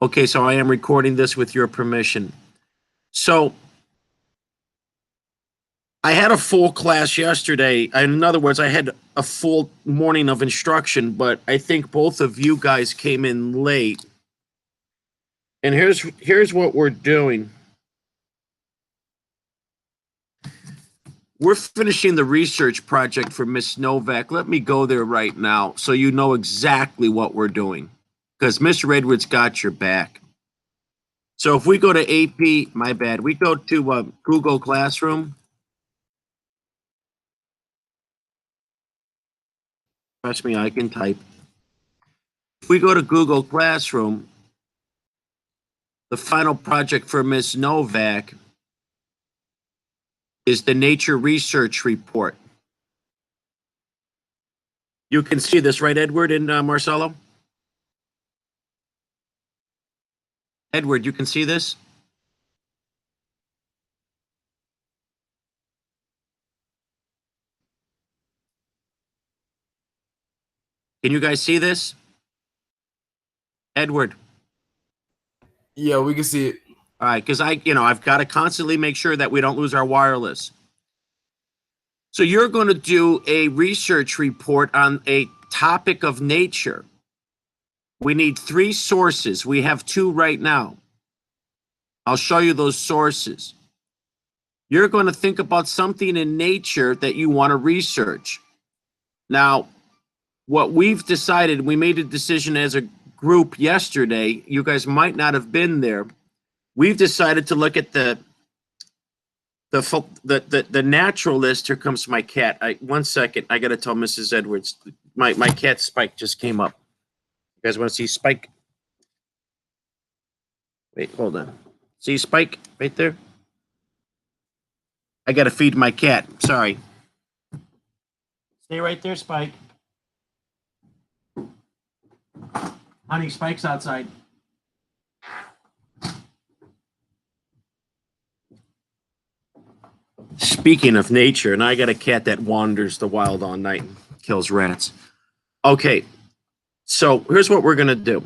Okay, so I am recording this with your permission. So I had a full class yesterday. In other words, I had a full morning of instruction, but I think both of you guys came in late. And here's what we're doing. We're finishing the research project for Miss Novak. Let me go there right now so you know exactly what we're doing, because Mr. Edwards got your back. So if we go to AP, my bad, we go to Google Classroom. Trust me, I can type. If we go to Google Classroom, the final project for Miss Novak is the Nature Research Report. You can see this, right, Edward and Marcelo? Edward, you can see this? Can you guys see this? Edward. Yeah, we can see it. All right, because I've got to constantly make sure that we don't lose our wireless. So you're going to do a research report on a topic of nature. We need 3 sources. We have 2 right now. I'll show you those sources. You're going to think about something in nature that you want to research. Now, what we've decided, we made a decision as a group yesterday. You guys might not have been there. We've decided to look at the naturalist. Here comes my cat. 1 second. I got to tell Mrs. Edwards. My cat Spike just came up. You guys want to see Spike? Wait, hold on. See Spike right there? I got to feed my cat. Sorry. Stay right there, Spike. Honey, Spike's outside. Speaking of nature, and I got a cat that wanders the wild all night and kills rats. Okay, so here's what we're going to do.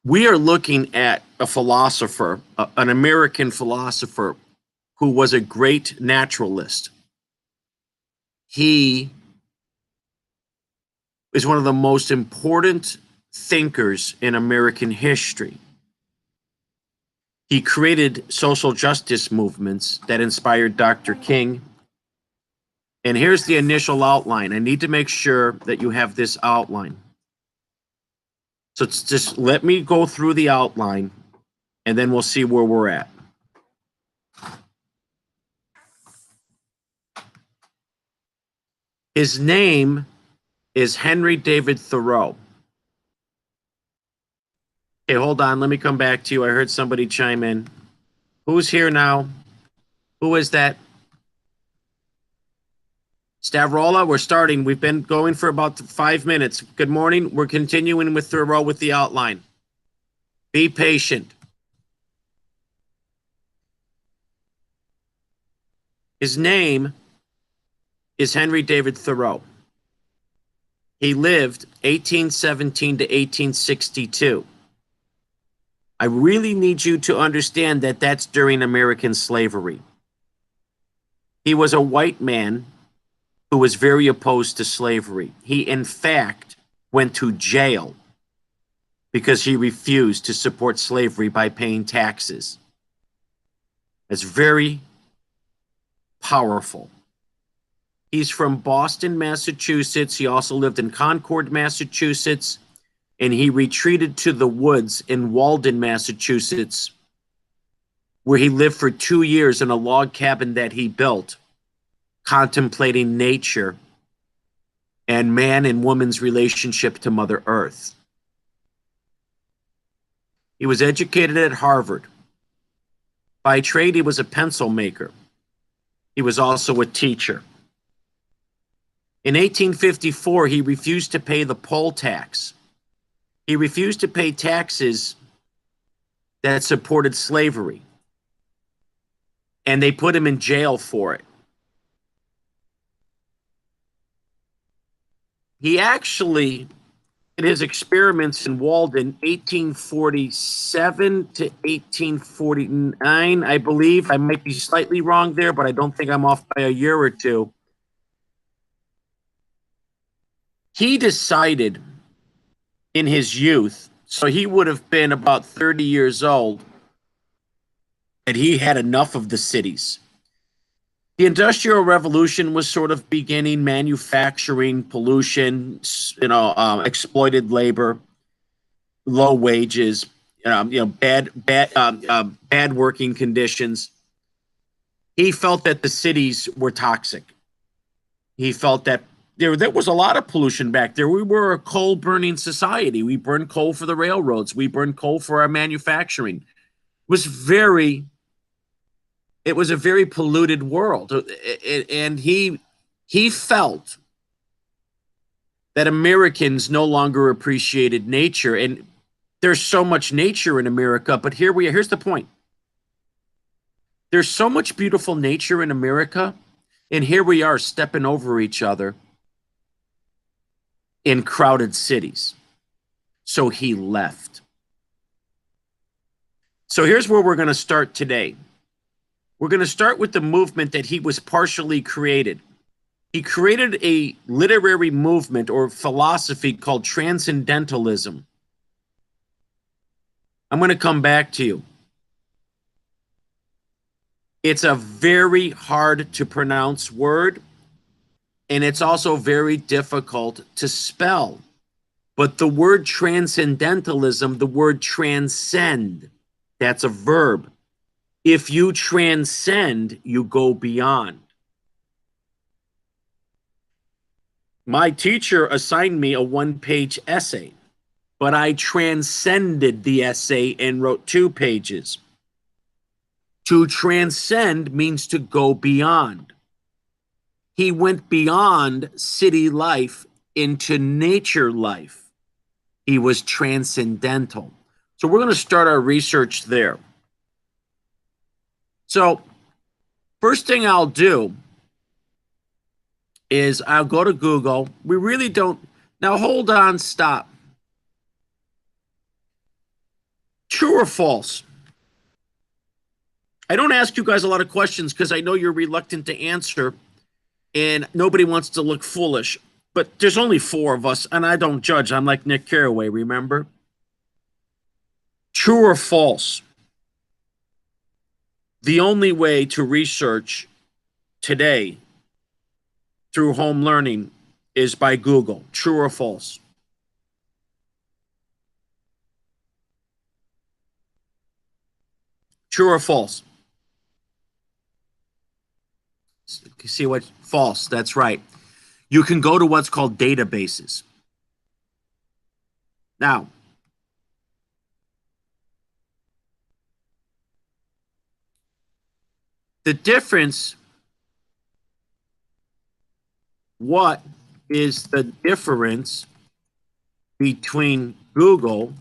We are looking at a philosopher, an American philosopher who was a great naturalist. He is one of the most important thinkers in American history. He created social justice movements that inspired Dr. King. And here's the initial outline. I need to make sure that you have this outline. So it's just let me go through the outline, and then we'll see where we're at. His name is Henry David Thoreau. Okay, hold on. Let me come back to you. I heard somebody chime in. Who's here now? Who is that? Stavrola, we're starting. We've been going for about 5 minutes. Good morning. We're continuing with Thoreau with the outline. Be patient. His name is Henry David Thoreau. He lived 1817 to 1862. I really need you to understand that that's during American slavery. He was a white man who was very opposed to slavery. He, in fact, went to jail because he refused to support slavery by paying taxes. It's very powerful. He's from Boston, Massachusetts. He also lived in Concord, Massachusetts, and he retreated to the woods in Walden, Massachusetts, where he lived for 2 years in a log cabin that he built, contemplating nature and man and woman's relationship to Mother Earth. He was educated at Harvard. By trade, he was a pencil maker. He was also a teacher. In 1854, he refused to pay the poll tax. He refused to pay taxes that supported slavery, and they put him in jail for it. He actually did his experiments in Walden, 1847 to 1849, I believe. I might be slightly wrong there, but I don't think I'm off by a year or two. He decided in his youth, so he would have been about 30 years old, that he had enough of the cities. The Industrial Revolution was sort of beginning, manufacturing, pollution, exploited labor, low wages, bad working conditions. He felt that the cities were toxic. He felt that there was a lot of pollution back there. We were a coal burning society. We burned coal for the railroads. We burned coal for our manufacturing. It was a very polluted world. And he felt that Americans no longer appreciated nature. And there's so much nature in America, but here's the point. There's so much beautiful nature in America, and here we are stepping over each other in crowded cities. So he left. So here's where we're going to start today. We're going to start with the movement that he was partially created. He created a literary movement or philosophy called transcendentalism. I'm going to come back to you. It's a very hard to pronounce word, and it's also very difficult to spell. But the word transcendentalism, the word transcend, that's a verb. If you transcend, you go beyond. My teacher assigned me a one-page essay, but I transcended the essay and wrote 2 pages. To transcend means to go beyond. He went beyond city life into nature life. He was transcendental. So we're going to start our research there. So first thing I'll do is I'll go to Google. We really don't. Now hold on, stop. True or false? I don't ask you guys a lot of questions because I know you're reluctant to answer and nobody wants to look foolish. But there's only 4 of us and I don't judge. I'm like Nick Carraway, remember? True or false? The only way to research today through home learning is by Google. True or false? True or false? See what? False. That's right. You can go to what's called databases. Now, the difference, what is the difference between Google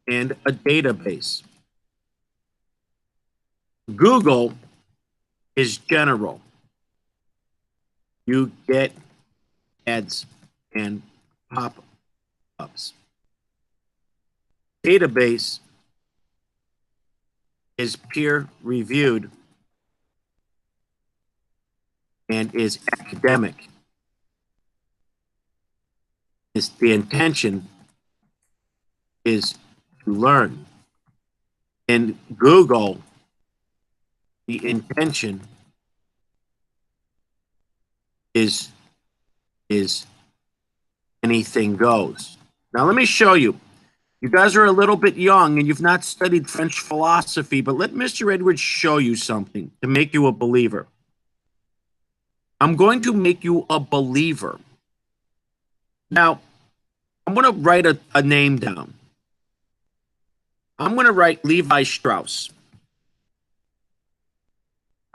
and a database? Google is general. You get ads and pop-ups. Database is peer-reviewed and is academic. The intention is to learn. In Google, the intention is anything goes. Now let me show you. You guys are a little bit young and you've not studied French philosophy, but let Mr. Edwards show you something to make you a believer. I'm going to make you a believer. Now, I'm going to write a name down. I'm going to write Levi Strauss.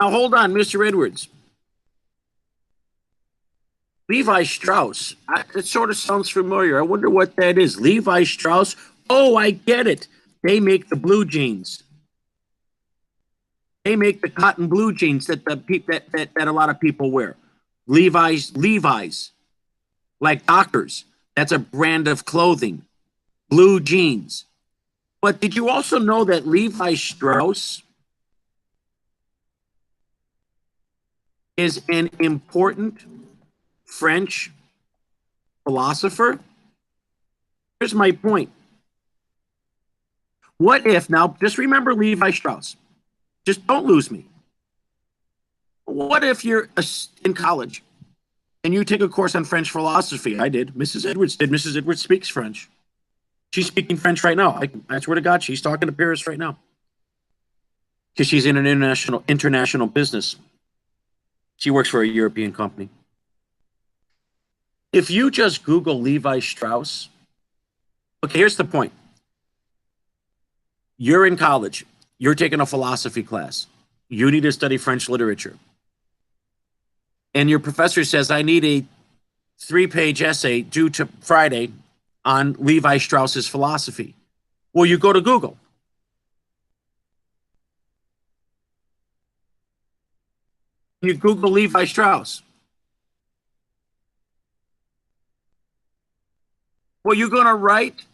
Now, hold on, Mr. Edwards. Levi Strauss. It sort of sounds familiar. I wonder what that is. Levi Strauss. Oh, I get it. They make the blue jeans. They make the cotton blue jeans that a lot of people wear. Levi's, like doctors. That's a brand of clothing. Blue jeans. But did you also know that Levi Strauss is an important French philosopher? Here's my point. What if, now just remember Levi Strauss. Just don't lose me. What if you're in college and you take a course on French philosophy? I did. Mrs. Edwards did. Mrs. Edwards speaks French. She's speaking French right now. I swear to God, she's talking to Paris right now. Because she's in an international business. She works for a European company. If you just Google Levi Strauss, okay, here's the point. You're in college. You're taking a philosophy class. You need to study French literature. And your professor says, I need a 3-page essay due to Friday on Levi Strauss's philosophy. Well, you go to Google. You Google Levi Strauss. Well, you're going to write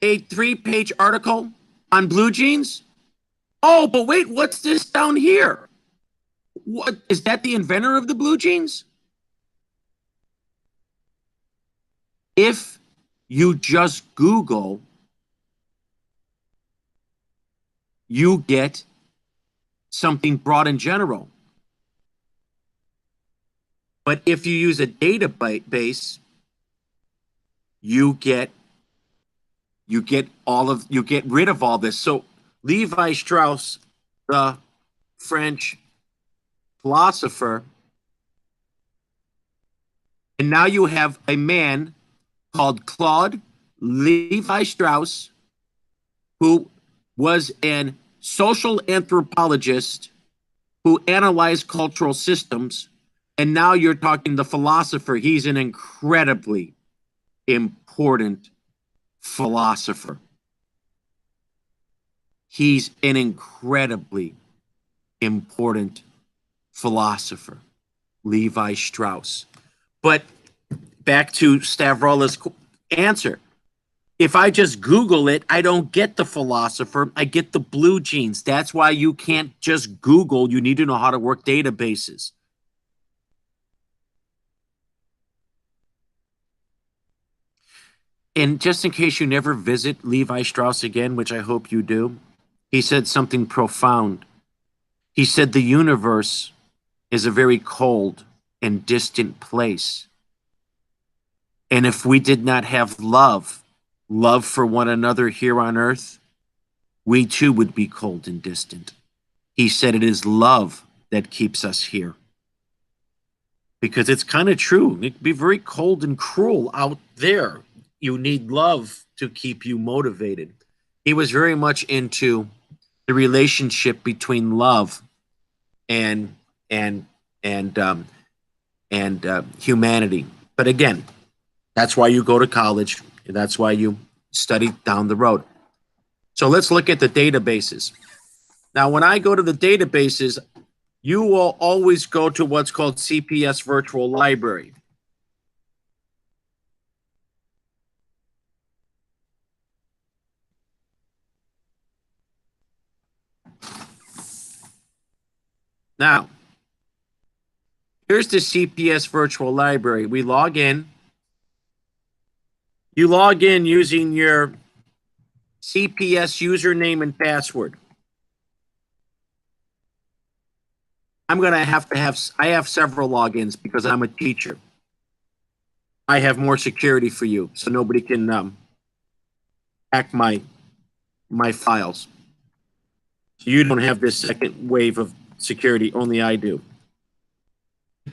a 3-page article on blue jeans? Oh, but wait, what's this down here? What is that, the inventor of the blue jeans? If you just Google, you get something broad and general. But if you use a database, you get rid of all this. So Levi Strauss, the French philosopher, and now you have a man called Claude Levi Strauss, who was an social anthropologist who analyzed cultural systems. And now you're talking the philosopher. He's an incredibly important philosopher. He's an incredibly important philosopher, Levi Strauss. But back to Stavrola's answer. If I just Google it, I don't get the philosopher. I get the blue jeans. That's why you can't just Google. You need to know how to work databases. And just in case you never visit Levi Strauss again, which I hope you do, he said something profound. He said the universe is a very cold and distant place. And if we did not have love for one another here on earth, we too would be cold and distant. He said it is love that keeps us here. Because it's kind of true. It can be very cold and cruel out there. You need love to keep you motivated. He was very much into the relationship between love and humanity. But again, that's why you go to college. That's why you study down the road. So let's look at the databases. Now, when I go to the databases, you will always go to what's called CPS Virtual Library. Now, here's the CPS Virtual Library. We log in. You log in using your CPS username and password. I'm going to have I have several logins because I'm a teacher. I have more security for you, so nobody can hack my files. You don't have this second wave of security, only I do.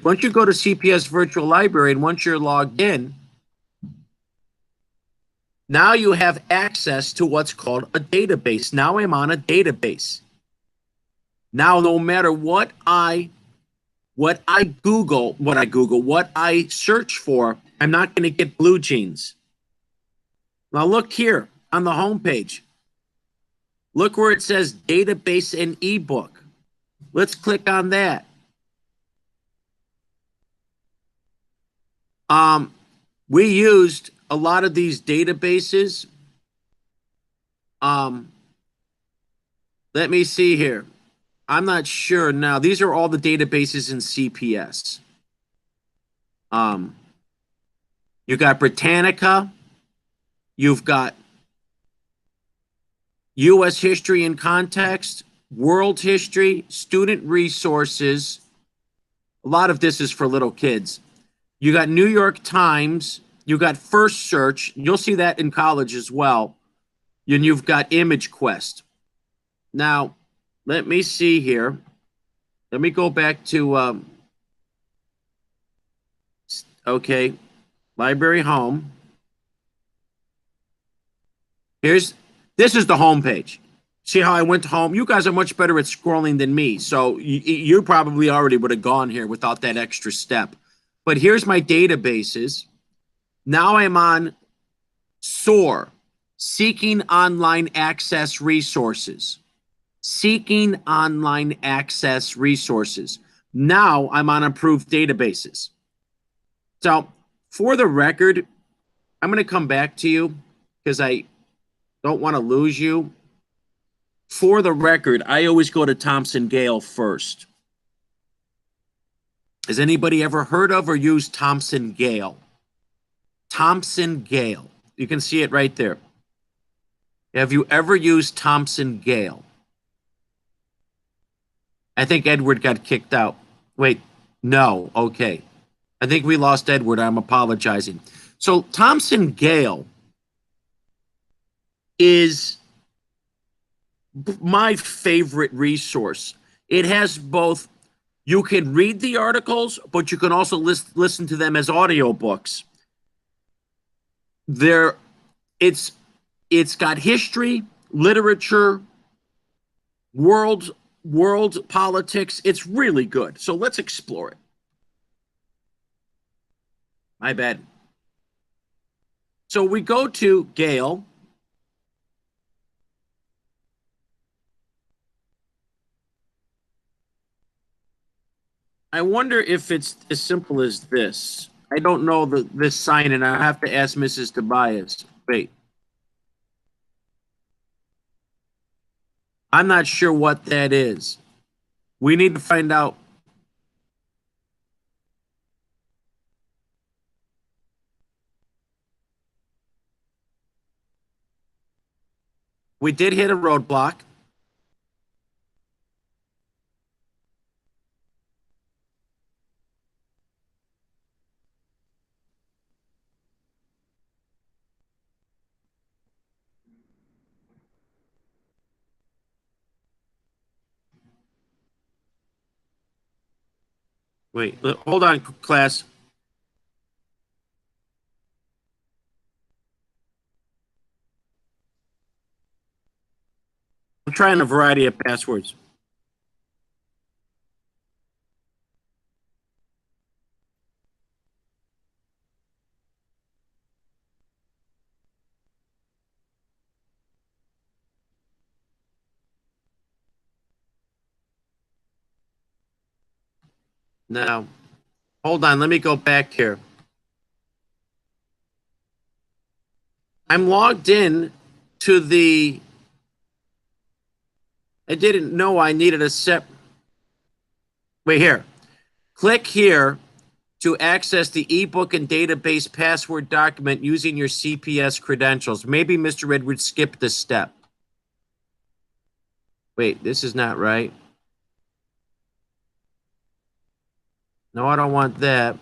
Once you go to CPS Virtual Library and once you're logged in, now you have access to what's called a database. Now I'm on a database. Now, no matter what I search for, I'm not going to get blue jeans. Now look here on the homepage. Look where it says database and ebook. Let's click on that. We used a lot of these databases. Um, Let me see here. I'm not sure now. These are all the databases in CPS. Um, you got Britannica. You've got U.S. history and context, world history, student resources. A lot of this is for little kids. You got New York Times. You got First Search. You'll see that in college as well. And you've got Image Quest. Now, let me see here. Let me go back to, okay, library home. This is the home page. See how I went home? You guys are much better at scrolling than me. So you probably already would have gone here without that extra step. But here's my databases. Now I'm on SOAR, Seeking Online Access Resources. Seeking Online Access Resources. Now I'm on approved databases. So for the record, I'm going to come back to you because I don't want to lose you. For the record, I always go to Thomson Gale first. Has anybody ever heard of or used Thomson Gale? Thomson Gale. You can see it right there. Have you ever used Thomson Gale? I think Edward got kicked out. Wait, no. Okay. I think we lost Edward. I'm apologizing. So Thomson Gale is my favorite resource. It has both, you can read the articles, but you can also listen to them as audiobooks. There, it's got history, literature, world politics. It's really good. So let's explore it. My bad. So we go to Gale. I wonder if it's as simple as this. I don't know this sign, and I have to ask Mrs. Tobias. Wait. I'm not sure what that is. We need to find out. We did hit a roadblock. Wait, hold on, class. I'm trying a variety of passwords. Now, hold on. Let me go back here. I'm logged in to the. I didn't know I needed a set. Wait here. Click here to access the ebook and database password document using your CPS credentials. Maybe Mr. Edwards skipped this step. Wait, this is not right. No, I don't want that.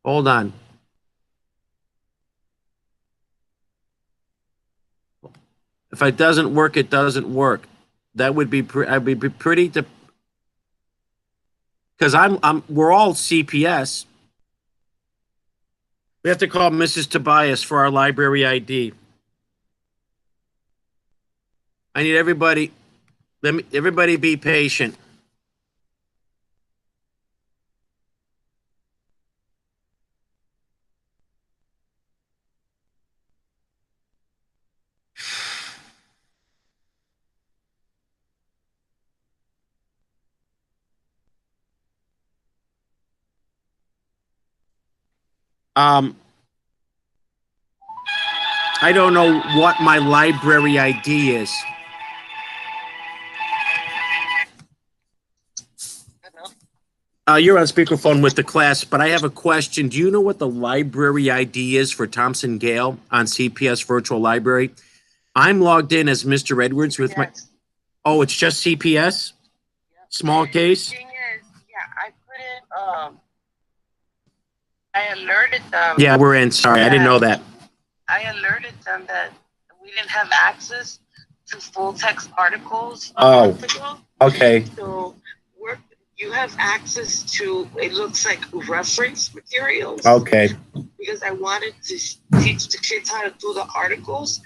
Hold on. If it doesn't work, it doesn't work. That would be I'd be pretty because we're all CPS. We have to call Mrs. Tobias for our library ID. I need everybody. Everybody be patient. I don't know what my library ID is. You're on speakerphone with the class, but I have a question. Do you know what the library ID is for Thompson Gale on CPS Virtual Library? I'm logged in as Mr. Edwards with my. Oh, it's just CPS? Small case? The thing is, I couldn't, I alerted them. Yeah, we're in. Sorry, I didn't know that. I alerted them that we didn't have access to full text articles. Oh, okay. So you have access to, it looks like reference materials. Okay. Because I wanted to teach the kids how to do the articles,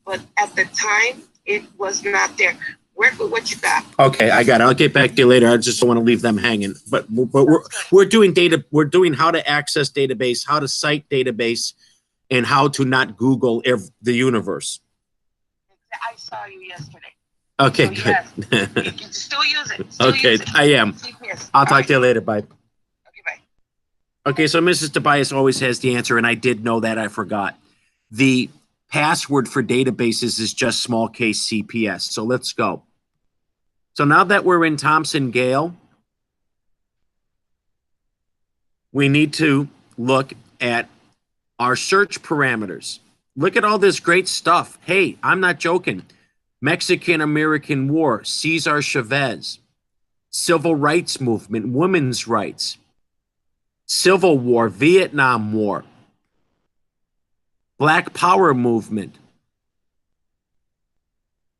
but at the time it was not there. Work with what you got. Okay, I got it. I'll get back to you later. I just don't want to leave them hanging. But we're doing data. We're doing how to access database, how to cite database, and how to not Google the universe. I saw you yesterday. Okay, so good. Yes, you can still use it. Okay, use it. I am. CPS. I'll talk to you later. Bye. Okay, bye. Okay, so Mrs. Tobias always has the answer, and I did know that. I forgot. The password for databases is just small case CPS. So let's go. So now that we're in Thompson Gale, we need to look at our search parameters. Look at all this great stuff. Hey, I'm not joking. Mexican-American War, Cesar Chavez, Civil Rights Movement, women's rights, Civil War, Vietnam War, Black Power Movement.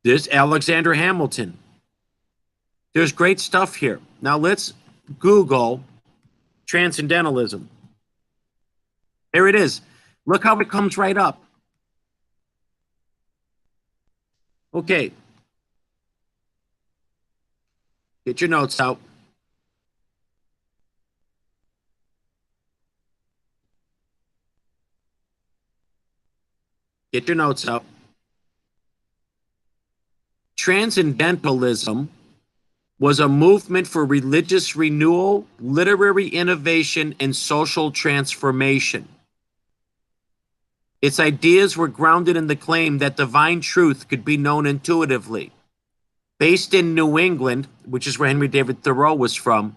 This Alexander Hamilton. There's great stuff here. Now let's Google transcendentalism. There it is. Look how it comes right up. Okay. Get your notes out. Get your notes out. Transcendentalism was a movement for religious renewal, literary innovation, and social transformation. Its ideas were grounded in the claim that divine truth could be known intuitively. Based in New England, which is where Henry David Thoreau was from,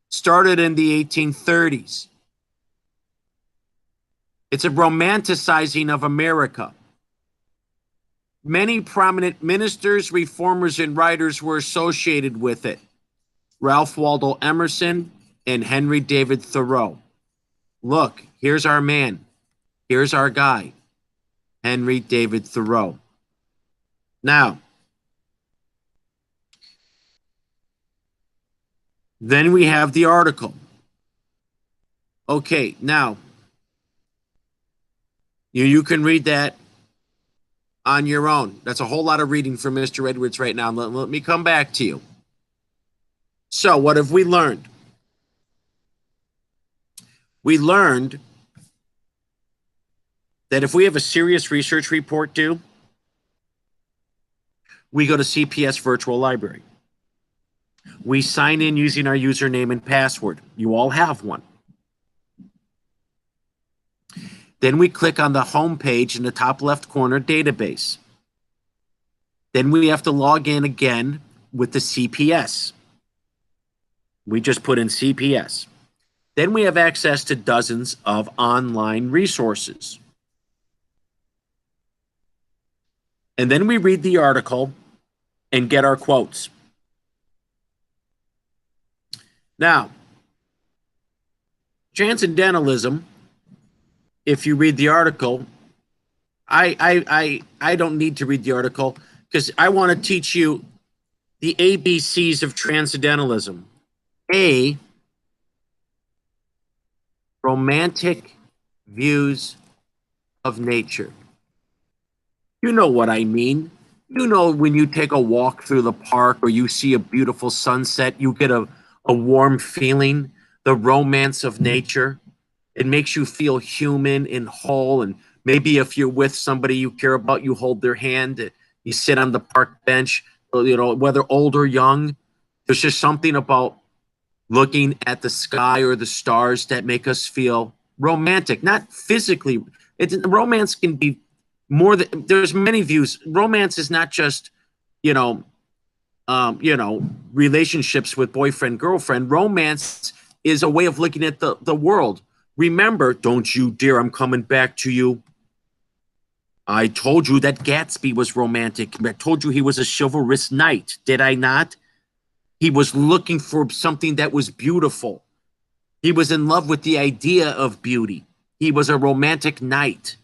started in the 1830s. It's a romanticizing of America. Many prominent ministers, reformers, and writers were associated with it. Ralph Waldo Emerson and Henry David Thoreau. Look, here's our man. Here's our guy, Henry David Thoreau. Now, then we have the article. Okay, now, you can read that on your own. That's a whole lot of reading for Mr. Edwards right now. Let me come back to you. So what have we learned? We learned that if we have a serious research report due, we go to CPS Virtual Library. We sign in using our username and password. You all have one. Then we click on the home page in the top left corner, database. Then we have to log in again with the CPS. We just put in CPS. Then we have access to dozens of online resources. And then we read the article and get our quotes. Now, transcendentalism, if you read the article, I don't need to read the article because I want to teach you the ABCs of transcendentalism. A, romantic views of nature. You know what I mean. You know when you take a walk through the park or you see a beautiful sunset, you get a warm feeling, the romance of nature. It makes you feel human and whole. And maybe if you're with somebody you care about, you hold their hand, you sit on the park bench, whether old or young. There's just something about looking at the sky or the stars that make us feel romantic, not physically. Romance can be more than, there's many views. Romance is not just, you know, relationships with boyfriend, girlfriend. Romance is a way of looking at the world. Remember, don't you dare, I'm coming back to you. I told you that Gatsby was romantic. I told you he was a chivalrous knight. Did I not? He was looking for something that was beautiful. He was in love with the idea of beauty. He was a romantic knight.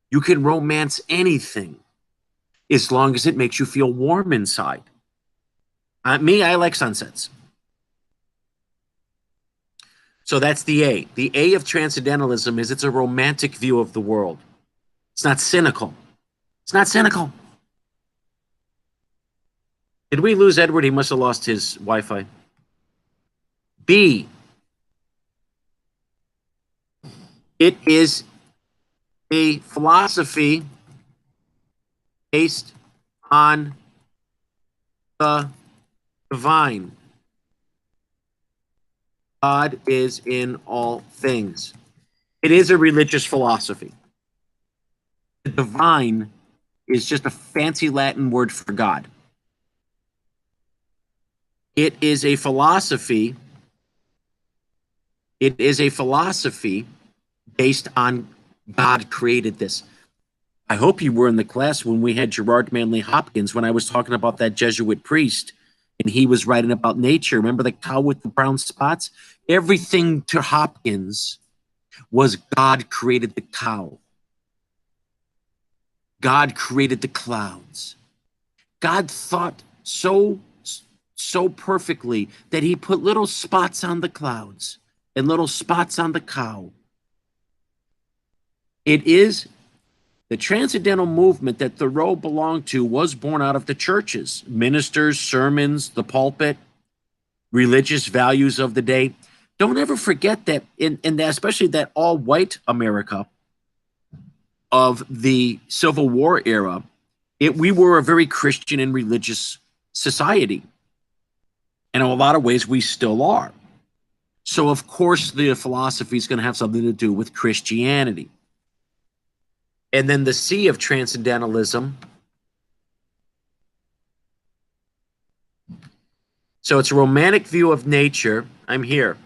You can romance anything as long as it makes you feel warm inside. I like sunsets. So that's the A. The A of transcendentalism is it's a romantic view of the world. It's not cynical. It's not cynical. Did we lose Edward? He must have lost his Wi-Fi. B. It is a philosophy based on the divine. God is in all things. It is a religious philosophy. The divine is just a fancy Latin word for God. It is a philosophy. It is a philosophy based on God created this. I hope you were in the class when we had Gerard Manley Hopkins, when I was talking about that Jesuit priest, and he was writing about nature. Remember the cow with the brown spots? Everything to Hopkins was God created the cow. God created the clouds. God thought so perfectly that he put little spots on the clouds and little spots on the cow. It is the transcendental movement that Thoreau belonged to was born out of the churches, ministers, sermons, the pulpit, religious values of the day. Don't ever forget that especially that all-white America of the Civil War era, we were a very Christian and religious society. And in a lot of ways, we still are. So, of course, the philosophy is going to have something to do with Christianity. And then the C of transcendentalism. So it's a romantic view of nature. I'm here.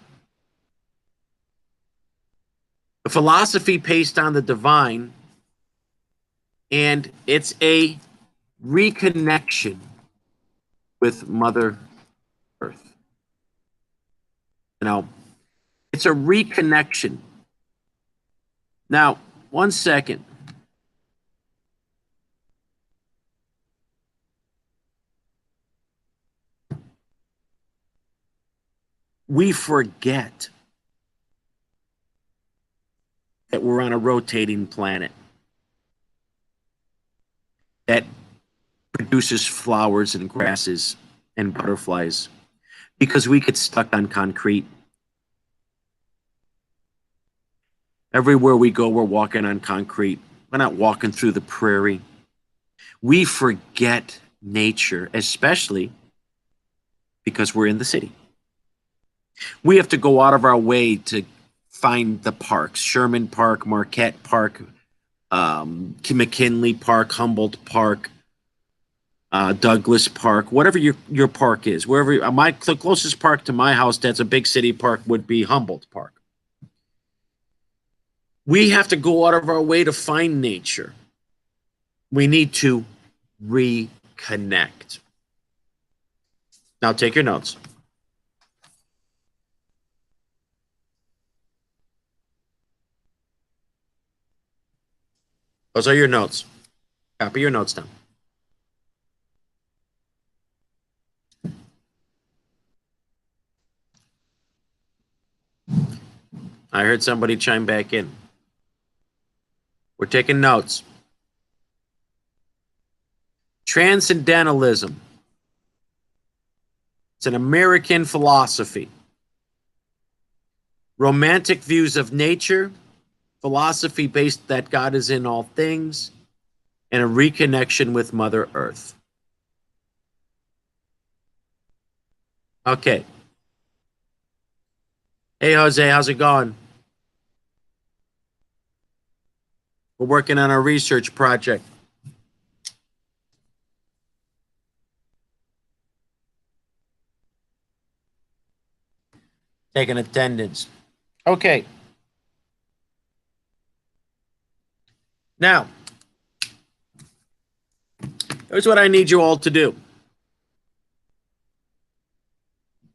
A philosophy based on the divine. And it's a reconnection with Mother Earth. You know, it's a reconnection. Now, one second. We forget that we're on a rotating planet that produces flowers and grasses and butterflies because we get stuck on concrete. Everywhere we go, we're walking on concrete. We're not walking through the prairie. We forget nature, especially because we're in the city. We have to go out of our way to find the parks, Sherman Park, Marquette Park, McKinley Park, Humboldt Park, Douglas Park, whatever your park is. Wherever the closest park to my house that's a big city park would be Humboldt Park. We have to go out of our way to find nature. We need to reconnect. Now take your notes. Those are your notes. Copy your notes down. I heard somebody chime back in. We're taking notes. Transcendentalism. It's an American philosophy. Romantic views of nature, philosophy based that God is in all things, and a reconnection with Mother Earth. Okay. Hey, Jose, how's it going? We're working on a research project. Taking attendance. Okay. Now, here's what I need you all to do.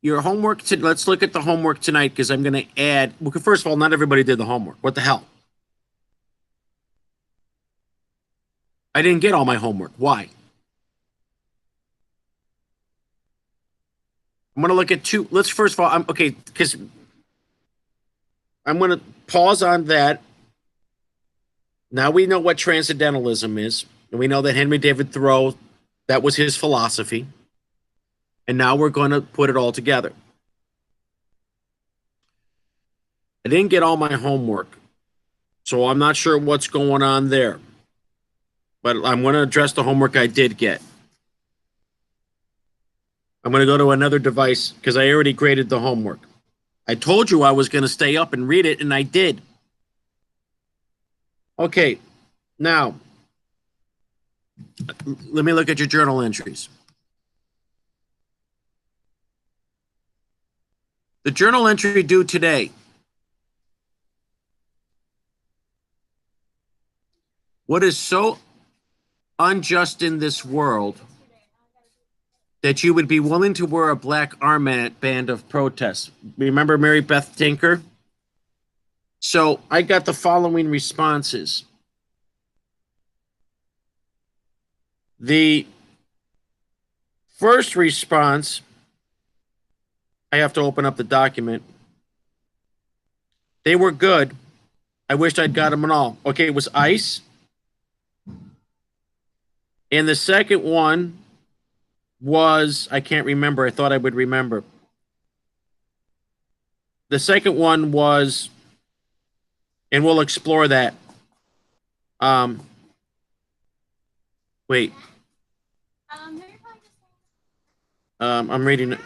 Your homework, let's look at the homework tonight because I'm going to add, well, first of all, not everybody did the homework. What the hell? I didn't get all my homework. Why? I'm going to look at two. Let's first of all, okay, because I'm going to pause on that. Now we know what transcendentalism is, and we know that Henry David Thoreau, that was his philosophy. And now we're going to put it all together. I didn't get all my homework, so I'm not sure what's going on there. But I'm going to address the homework I did get. I'm going to go to another device because I already graded the homework. I told you I was going to stay up and read it, and I did. Okay, now, let me look at your journal entries. The journal entry due today. What is so unjust in this world that you would be willing to wear a black armband of protest? Remember Mary Beth Tinker? So I got the following responses. The first response, I have to open up the document. They were good. I wished I'd got them all. Okay, it was ICE. And the second one was, I can't remember. I thought I would remember. The second one was, and we'll explore that. Wait. I'm reading it.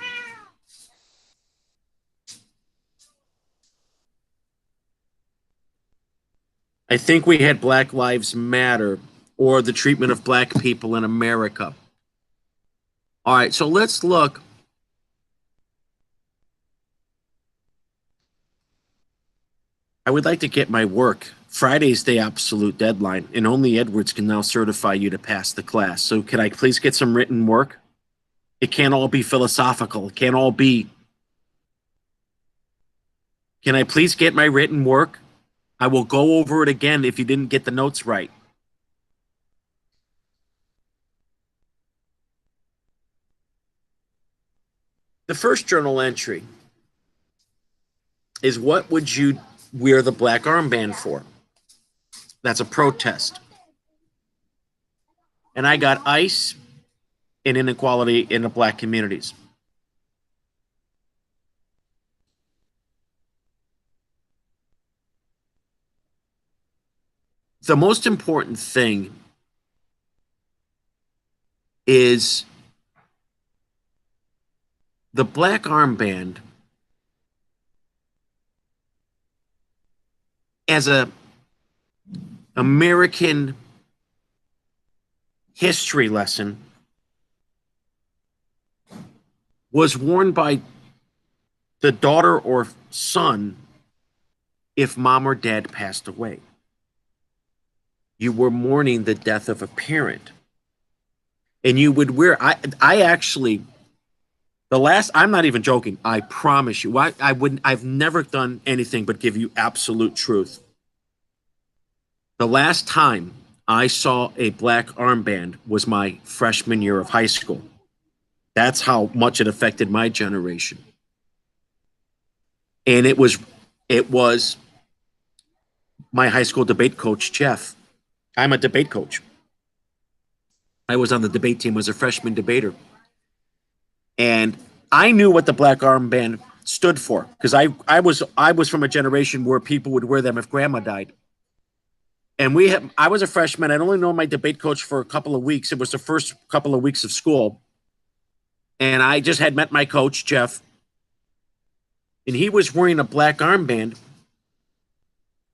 I think we had Black Lives Matter or the treatment of black people in America. All right, so let's look. I would like to get my work. Friday's the absolute deadline, and only Edwards can now certify you to pass the class. So can I please get some written work? It can't all be philosophical. It can't all be. Can I please get my written work? I will go over it again if you didn't get the notes right. The first journal entry is, what would you wear the black armband for? That's a protest. And I got ICE and inequality in the black communities. The most important thing is the black armband as a American history lesson was worn by the daughter or son if mom or dad passed away. You were mourning the death of a parent. And you would wear, I actually, I'm not even joking. I promise you, I've never done anything but give you absolute truth. The last time I saw a black armband was my freshman year of high school. That's how much it affected my generation. And it was my high school debate coach, Jeff. I'm a debate coach. I was on the debate team as a freshman debater. And I knew what the black armband stood for because I was from a generation where people would wear them if grandma died. And I was a freshman. I'd only known my debate coach for a couple of weeks. It was the first couple of weeks of school. And I just had met my coach, Jeff. And he was wearing a black armband.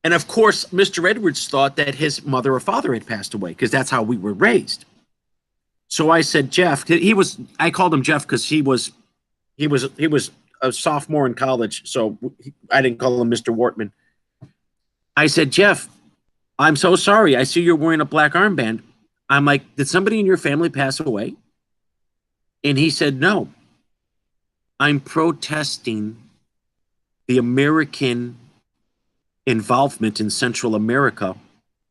And of course, Mr. Edwards thought that his mother or father had passed away because that's how we were raised. So I said, Jeff, I called him Jeff because he was a sophomore in college. So I didn't call him Mr. Wortman. I said, Jeff, I'm so sorry. I see you're wearing a black armband. I'm like, did somebody in your family pass away? And he said, no. I'm protesting the American involvement in Central America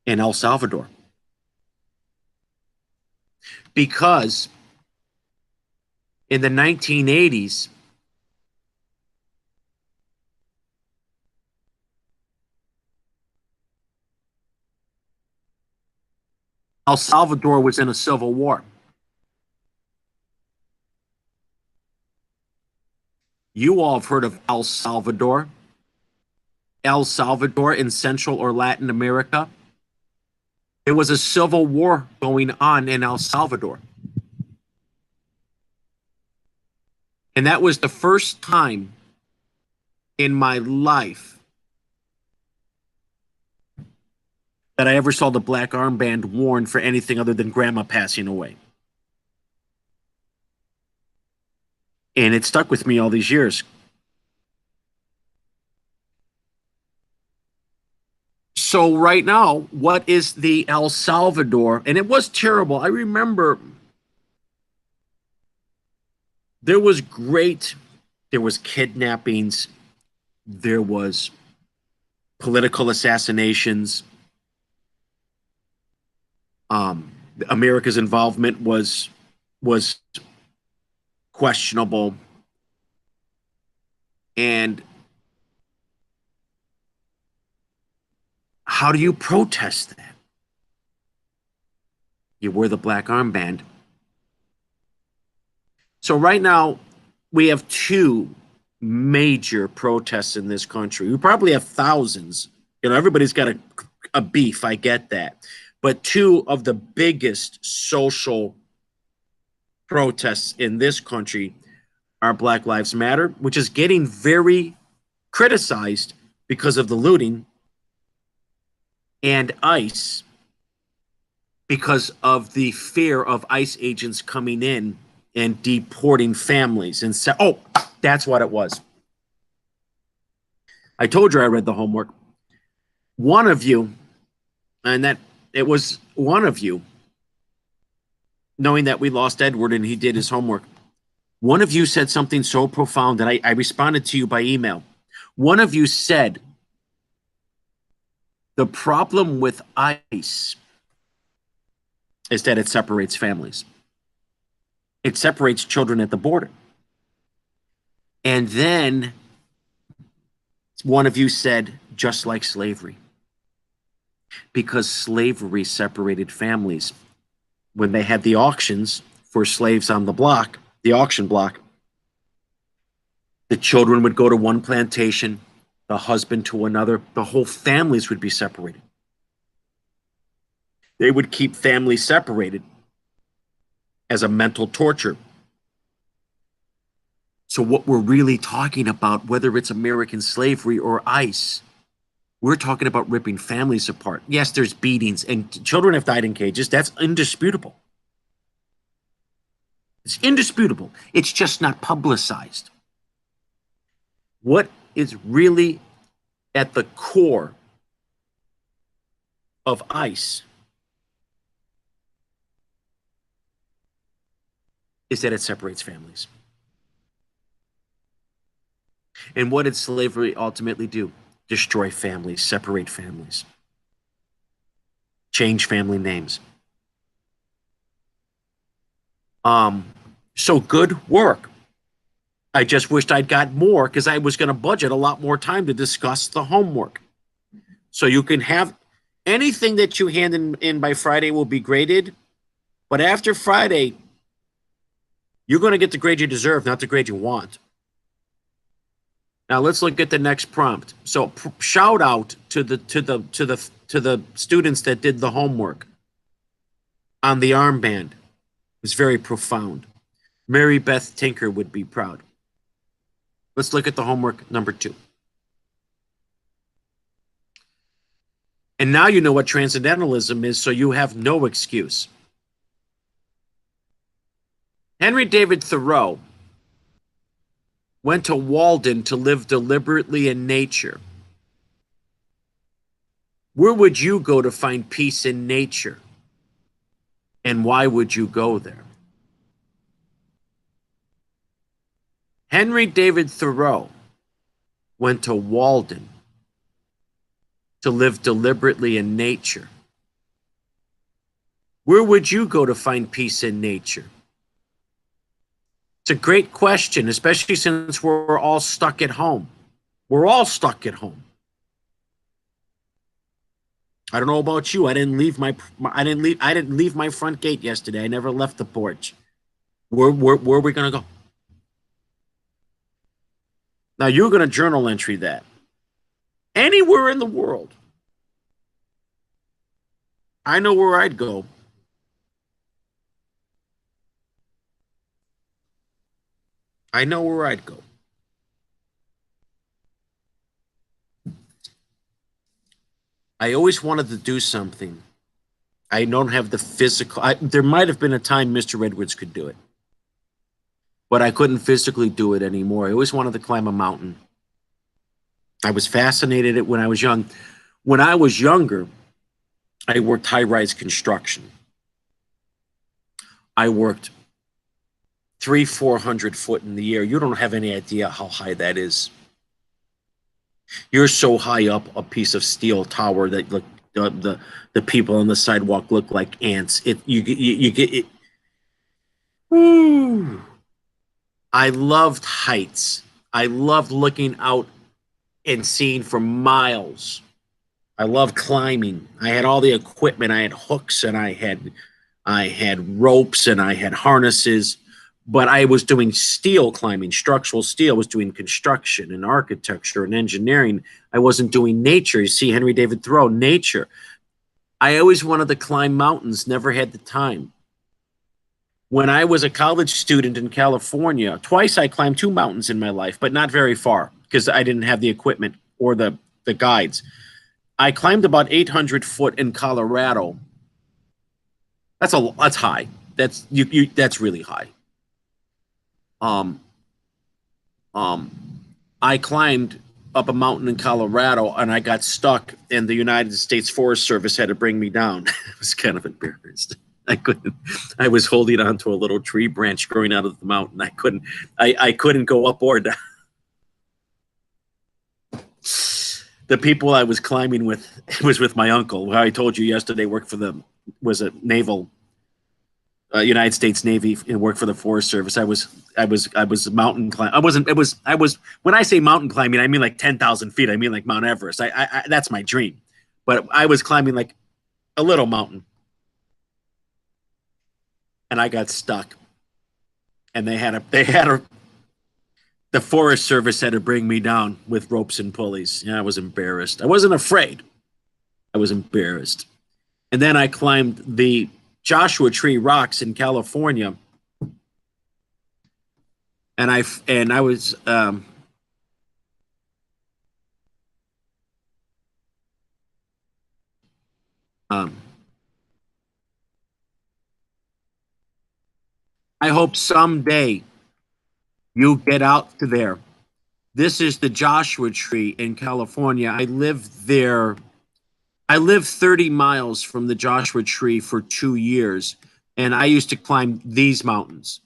and El Salvador. Because in the 1980s, El Salvador was in a civil war. You all have heard of El Salvador. El Salvador in Central or Latin America. There was a civil war going on in El Salvador. And that was the first time in my life that I ever saw the black armband worn for anything other than grandma passing away. And it stuck with me all these years. So right now, what is the El Salvador? And it was terrible. I remember there was kidnappings, there was political assassinations. America's involvement was questionable. And how do you protest that? You wear the black armband. So right now, we have two major protests in this country. We probably have thousands. Everybody's got a beef, I get that. But two of the biggest social protests in this country are Black Lives Matter, which is getting very criticized because of the looting, and ICE, because of the fear of ICE agents coming in and deporting families. And so, that's what it was. I told you I read the homework. One of you, and that it was one of you, knowing that we lost Edward and he did his homework. One of you said something so profound that I responded to you by email. One of you said, the problem with ICE is that it separates families. It separates children at the border. And then one of you said, just like slavery. Because slavery separated families. When they had the auctions for slaves on the block, the auction block, the children would go to one plantation, the husband to another, the whole families would be separated. They would keep families separated as a mental torture. So what we're really talking about, whether it's American slavery or ICE, we're talking about ripping families apart. Yes, there's beatings and children have died in cages. That's indisputable. It's indisputable. It's just not publicized. What is really at the core of ICE is that it separates families. And what did slavery ultimately do? Destroy families, separate families, change family names. So good work. I just wished I'd got more because I was going to budget a lot more time to discuss the homework. So you can have anything that you hand in by Friday will be graded. But after Friday, you're going to get the grade you deserve, not the grade you want. Now let's look at the next prompt. So shout out to the students that did the homework on the armband. It was very profound. Mary Beth Tinker would be proud. Let's look at the homework number 2. And now you know what transcendentalism is, so you have no excuse. Henry David Thoreau went to Walden to live deliberately in nature. Where would you go to find peace in nature? And why would you go there? Henry David Thoreau went to Walden to live deliberately in nature. Where would you go to find peace in nature? It's a great question, especially since we're all stuck at home. We're all stuck at home. I don't know about you. I didn't leave my front gate yesterday. I never left the porch. Where are we gonna go? Now you're gonna journal entry that. Anywhere in the world. I know where I'd go. I know where I'd go. I always wanted to do something. I don't have the physical. There might have been a time Mr. Edwards could do it, but I couldn't physically do it anymore. I always wanted to climb a mountain. I was fascinated when I was young. When I was younger, I worked high-rise construction. I worked 300-400 foot in the air. You don't have any idea how high that is. You're so high up a piece of steel tower that look the people on the sidewalk look like ants. You get it. Woo. I loved heights. I loved looking out and seeing for miles. I loved climbing. I had all the equipment. I had hooks and I had ropes and I had harnesses. But I was doing steel climbing, structural steel. I was doing construction and architecture and engineering. I wasn't doing nature. You see, Henry David Thoreau, nature. I always wanted to climb mountains, never had the time. When I was a college student in California, twice I climbed 2 mountains in my life, but not very far because I didn't have the equipment or the guides. I climbed about 800 foot in Colorado. That's high. That's really high. I climbed up a mountain in Colorado and I got stuck and the United States Forest Service had to bring me down. I was kind of embarrassed. I was holding onto a little tree branch growing out of the mountain. I couldn't go up or down. The people I was climbing with was with my uncle, who I told you yesterday was a naval United States Navy and worked for the Forest Service. I was mountain climbing. When I say mountain climbing, I mean like 10,000 feet. I mean like Mount Everest. That's my dream. But I was climbing like a little mountain. And I got stuck. And the Forest Service had to bring me down with ropes and pulleys. Yeah, I was embarrassed. I wasn't afraid. I was embarrassed. And then I climbed the Joshua Tree rocks in California, and I was I hope someday you get out to there. This is the Joshua Tree in California. I lived there. I lived 30 miles from the Joshua Tree for 2 years, and I used to climb these mountains.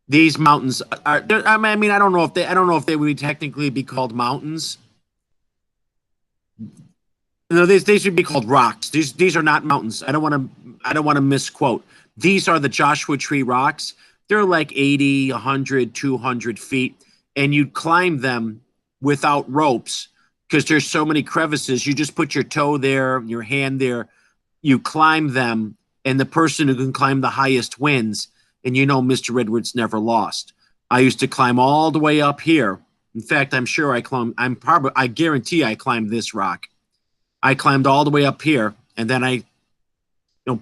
These mountains are. I mean, I don't know if they would technically be called mountains. No, these should be called rocks. These are not mountains. I don't want to misquote. These are the Joshua Tree rocks. They're like 80, 100, 200 feet, and you climb them without ropes. Because there's so many crevices, you just put your toe there, your hand there, you climb them, and the person who can climb the highest wins. And you know Mr. Edwards never lost. I used to climb all the way up here. In fact, I guarantee I climbed this rock. I climbed all the way up here, and then I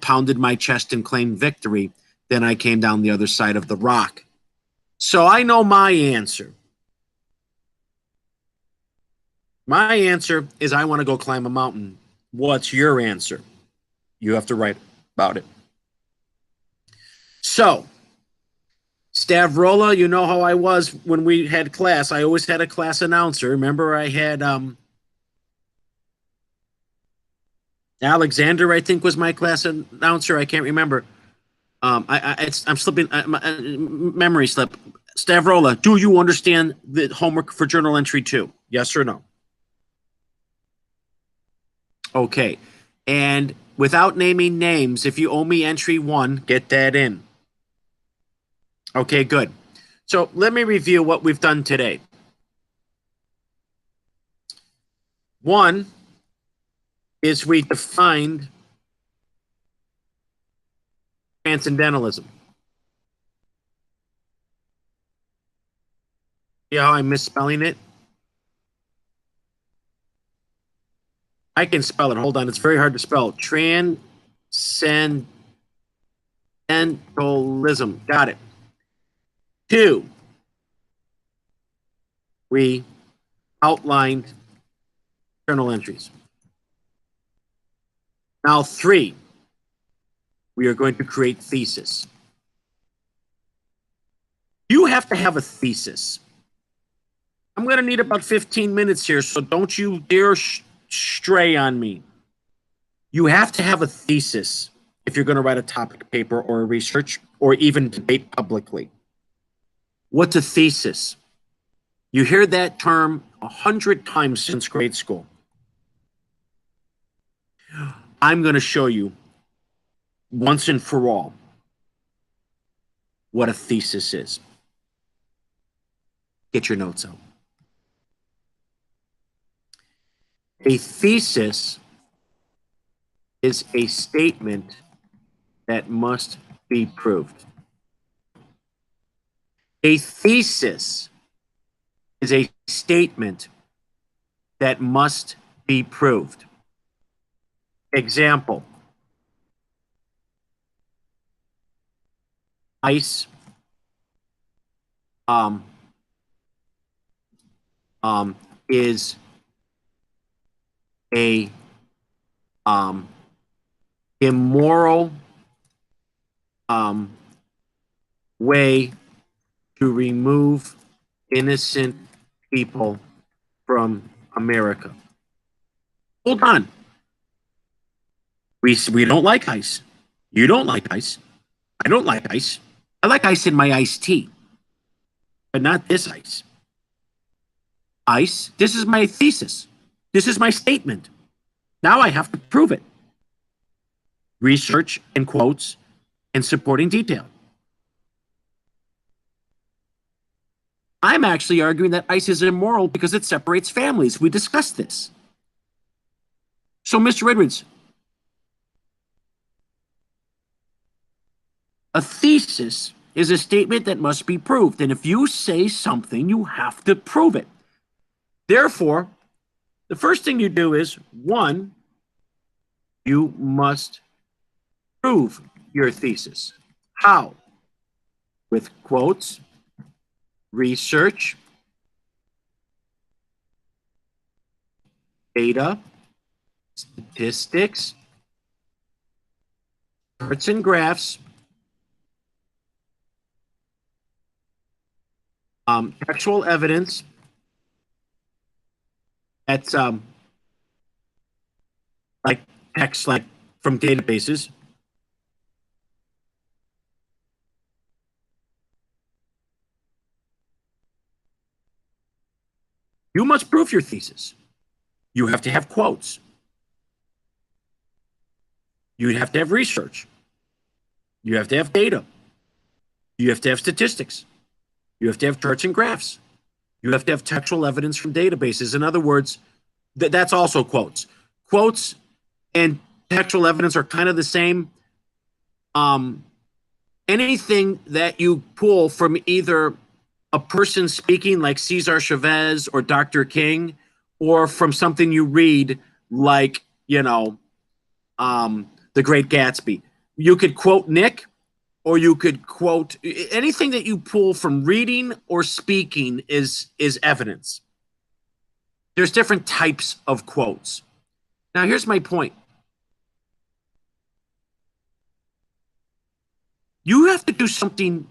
pounded my chest and claimed victory. Then I came down the other side of the rock. So I know my answer. My answer is I want to go climb a mountain. What's your answer? You have to write about it. So, Stavrola, you know how I was when we had class. I always had a class announcer. Remember, I had Alexander, I think, was my class announcer. I can't remember. I'm slipping. Memory slip. Stavrola, do you understand the homework for journal entry 2? Yes or no? Okay. And without naming names, if you owe me entry 1, get that in. Okay, good. So let me review what we've done today. 1 is we defined transcendentalism. See how I'm misspelling it? I can spell it. Hold on. It's very hard to spell. Transcendentalism. Got it. 2, we outlined journal entries. Now 3, we are going to create thesis. You have to have a thesis. I'm going to need about 15 minutes here, so don't you dare stray on me. You have to have a thesis if you're going to write a topic paper or a research or even debate publicly. What's a thesis? You hear that term 100 times since grade school. I'm going to show you once and for all what a thesis is. Get your notes out. A thesis is a statement that must be proved. A thesis is a statement that must be proved. Example, ice is a immoral way to remove innocent people from America. Hold on. We don't like ice. You don't like ice. I don't like ice. I like ice in my iced tea, but not this ice. Ice, this is my thesis. This is my statement. Now I have to prove it. Research and quotes and supporting detail. I'm actually arguing that ice is immoral because it separates families. We discussed this. So, Mr. Edwards, a thesis is a statement that must be proved. And if you say something, you have to prove it. Therefore, the first thing you do is, 1, you must prove your thesis. How? With quotes, research, data, statistics, charts and graphs, textual evidence. That's like text, like from databases. You must prove your thesis. You have to have quotes. You have to have research. You have to have data. You have to have statistics. You have to have charts and graphs. You have to have textual evidence from databases. In other words, that's also quotes. Quotes and textual evidence are kind of the same. Anything that you pull from either a person speaking like Cesar Chavez or Dr. King, or from something you read like, The Great Gatsby. You could quote Nick, or you could quote anything that you pull from reading or speaking is evidence. There's different types of quotes. Now, here's my point. You have to do something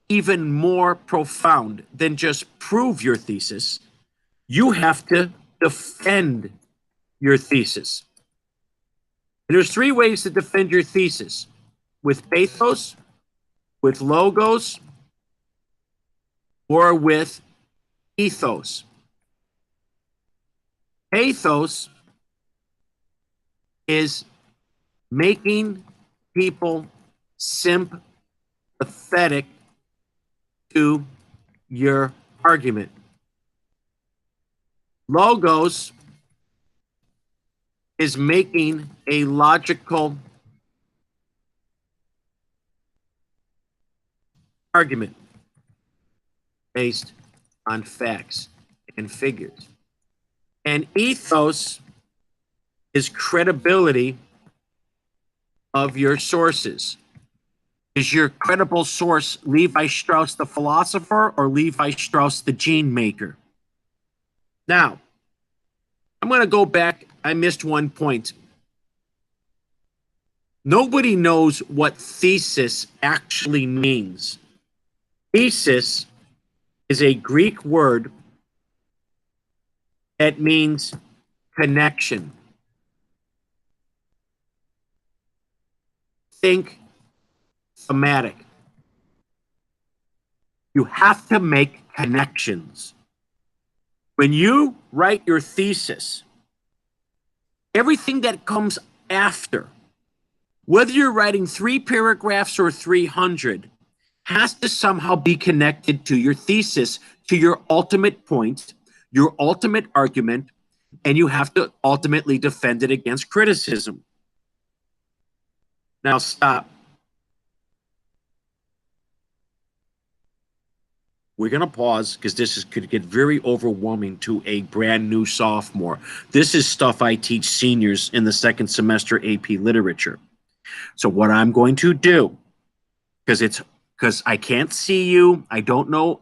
even more profound than just prove your thesis. You have to defend your thesis. And there's three ways to defend your thesis: with pathos, with logos, or with ethos. Pathos is making people sympathetic to your argument. Logos is making a logical argument based on facts and figures. And ethos is credibility of your sources. Is your credible source Levi Strauss the philosopher or Levi Strauss the gene maker? Now, I'm going to go back. I missed one point. Nobody knows what thesis actually means. Thesis is a Greek word that means connection. Think thematic. You have to make connections. When you write your thesis, everything that comes after, whether you're writing 3 paragraphs or 300, has to somehow be connected to your thesis, to your ultimate point, your ultimate argument, and you have to ultimately defend it against criticism. Now stop. We're going to pause because could get very overwhelming to a brand new sophomore. This is stuff I teach seniors in the second semester AP literature. So what I'm going to do, because I can't see you, I don't know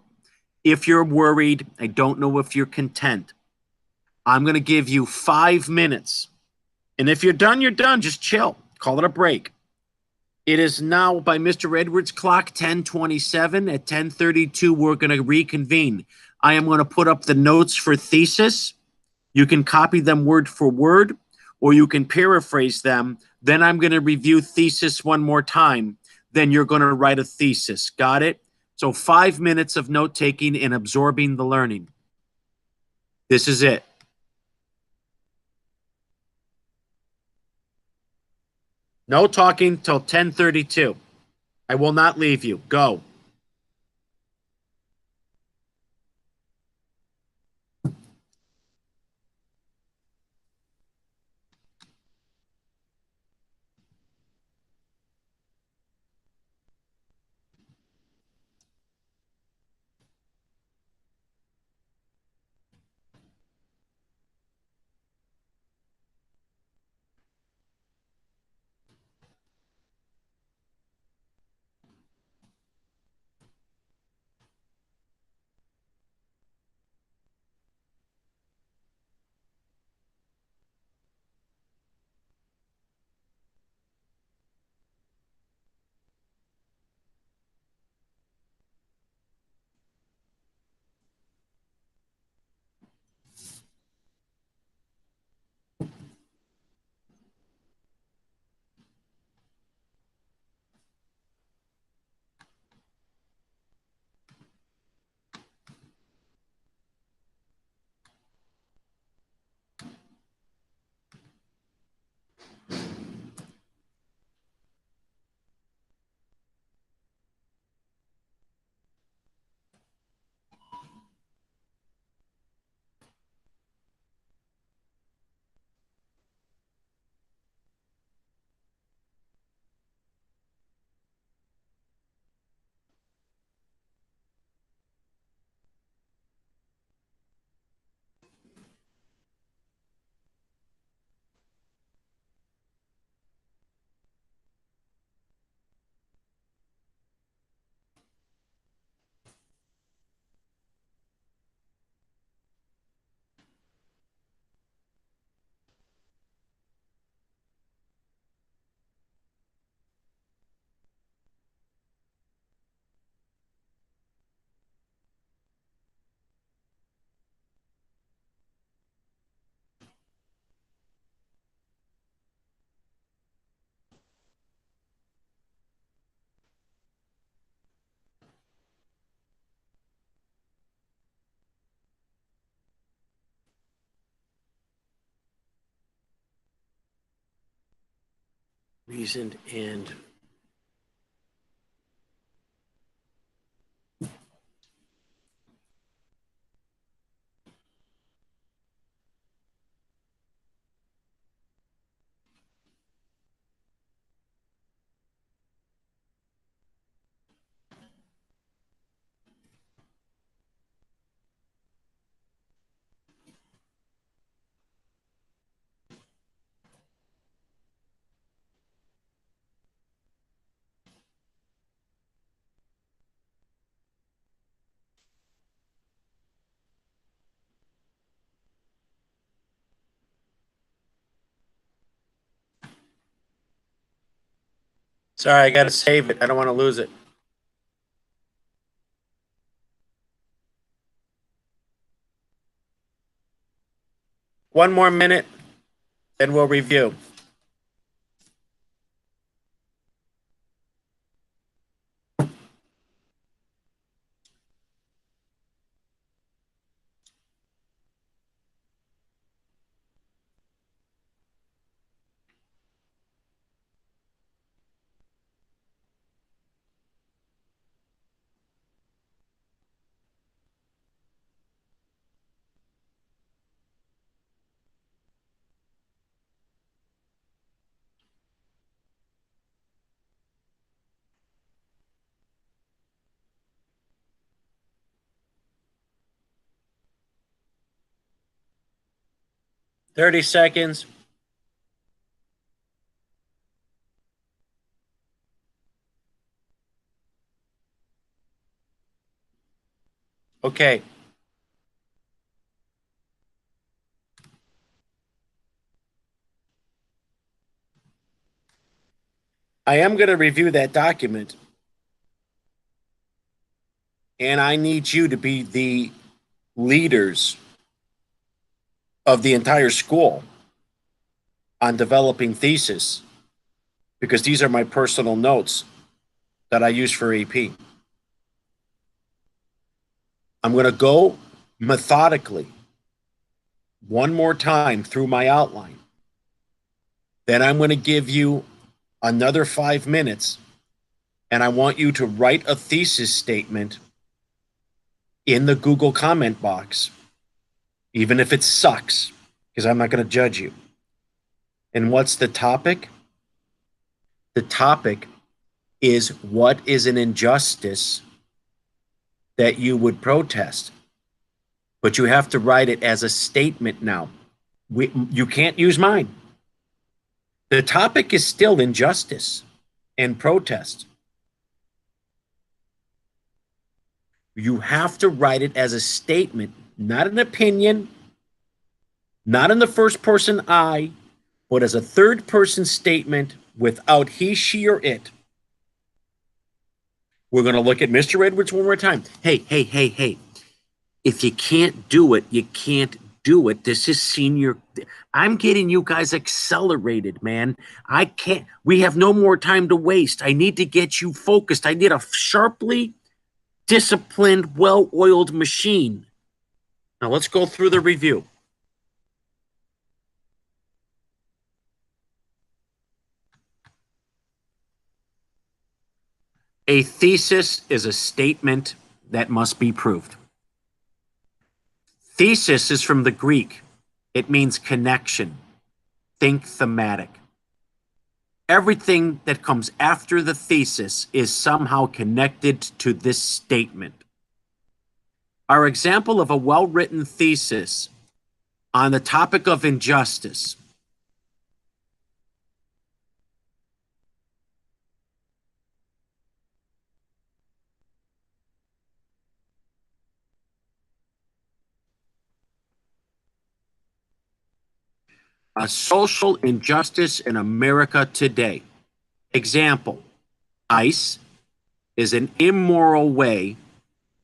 if you're worried, I don't know if you're content. I'm going to give you 5 minutes. And if you're done, you're done. Just chill. Call it a break. It is now, by Mr. Edwards' clock, 10:27. At 10:32, we're going to reconvene. I am going to put up the notes for thesis. You can copy them word for word, or you can paraphrase them. Then I'm going to review thesis one more time. Then you're going to write a thesis. Got it? So 5 minutes of note-taking and absorbing the learning. This is it. No talking till 10:32. I will not leave you. Go. Reasoned and sorry, I gotta save it. I don't want to lose it. One more minute, then we'll review. Thirty seconds. Okay. I am going to review that document, and I need you to be the leaders of the entire school on developing thesis, because these are my personal notes that I use for AP. I'm going to go methodically one more time through my outline. Then I'm going to give you another 5 minutes, and I want you to write a thesis statement in the Google comment box, even if it sucks, because I'm not going to judge you. And what's the topic? The topic is, what is an injustice that you would protest? But you have to write it as a statement now. You can't use mine. The topic is still injustice and protest. You have to write it as a statement, not an opinion, not in the first person I, but as a third person statement without he, she, or it. We're going to look at Mr. Edwards one more time. Hey. If you can't do it, you can't do it. This is senior. I'm getting you guys accelerated, man. I can't. We have no more time to waste. I need to get you focused. I need a sharply disciplined, well-oiled machine. Now let's go through the review. A thesis is a statement that must be proved. Thesis is from the Greek. It means connection. Think thematic. Everything that comes after the thesis is somehow connected to this statement. Our example of a well-written thesis on the topic of injustice. A social injustice in America today. Example, ICE is an immoral way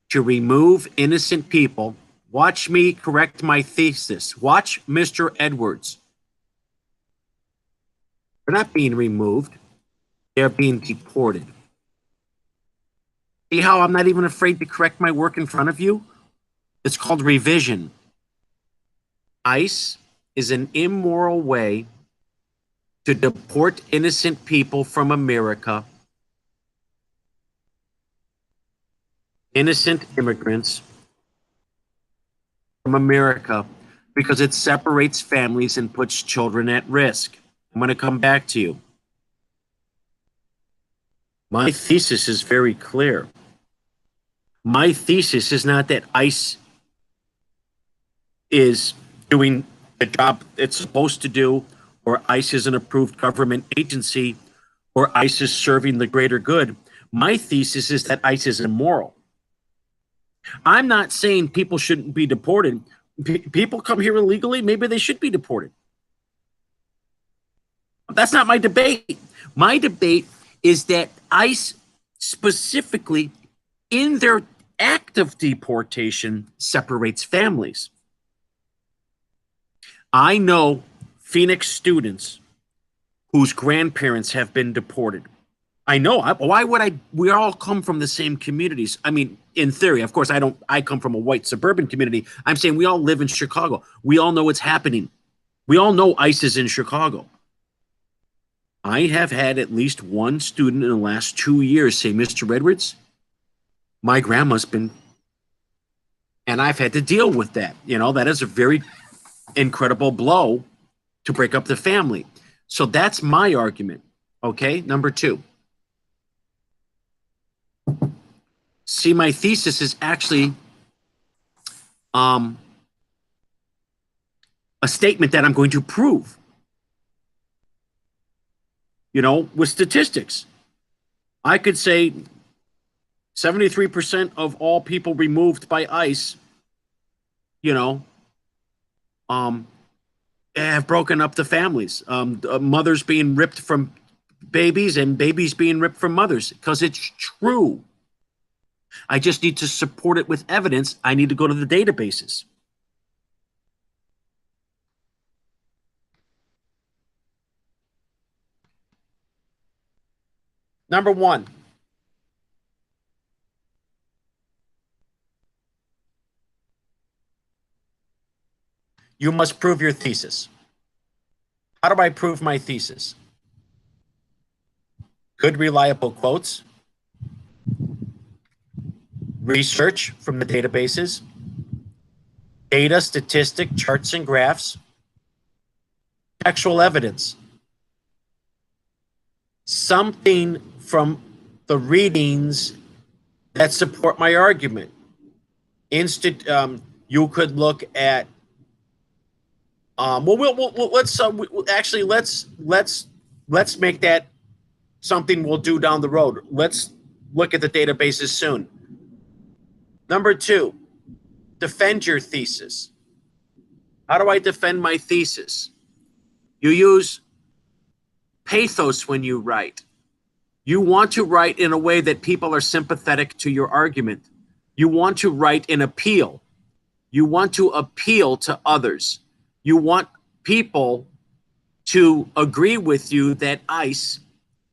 to remove innocent people. Watch me correct my thesis. Watch Mr. Edwards. They're not being removed. They're being deported. See how I'm not even afraid to correct my work in front of you? It's called revision. ICE is an immoral way to deport innocent people from America, innocent immigrants from America, because it separates families and puts children at risk. I'm going to come back to you. My thesis is very clear. My thesis is not that ICE is doing the job it's supposed to do, or ICE is an approved government agency, or ICE is serving the greater good. My thesis is that ICE is immoral. I'm not saying people shouldn't be deported. People come here illegally, maybe they should be deported. That's not my debate. My debate is that ICE specifically, in their act of deportation, separates families. I know Phoenix students whose grandparents have been deported. I know. Why would I? We all come from the same communities. I mean, in theory, of course, I don't. I come from a white suburban community. I'm saying we all live in Chicago. We all know what's happening. We all know ICE is in Chicago. I have had at least one student in the last 2 years say, Mr. Edwards, my grandma's been, and I've had to deal with that. You know, that is a very incredible blow to break up the family. So that's my argument. Okay, number two. See, my thesis is actually a statement that I'm going to prove. You know, with statistics. I could say 73% of all people removed by ICE, you know, have broken up the families. Mothers being ripped from babies and babies being ripped from mothers, because it's true. I just need to support it with evidence. I need to go to the databases. Number one, you must prove your thesis. How do I prove my thesis? Good, reliable quotes, research from the databases, data, statistic, charts and graphs, actual evidence. Something from the readings that support my argument. You could look at. Let's make that something we'll do down the road. Let's look at the databases soon. Number two, defend your thesis. How do I defend my thesis? You use pathos when you write. You want to write in a way that people are sympathetic to your argument. You want to write an appeal. You want to appeal to others. You want people to agree with you that ICE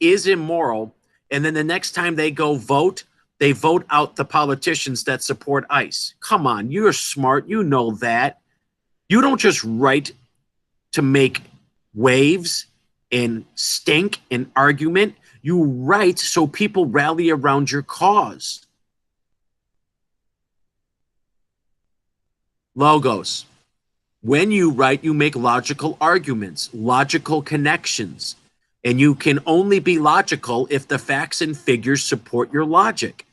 is immoral, and then the next time they go vote, they vote out the politicians that support ICE. Come on, you're smart. You know that. You don't just write to make waves and stink and argument. You write so people rally around your cause. Logos. When you write, you make logical arguments, logical connections, and you can only be logical if the facts and figures support your logic.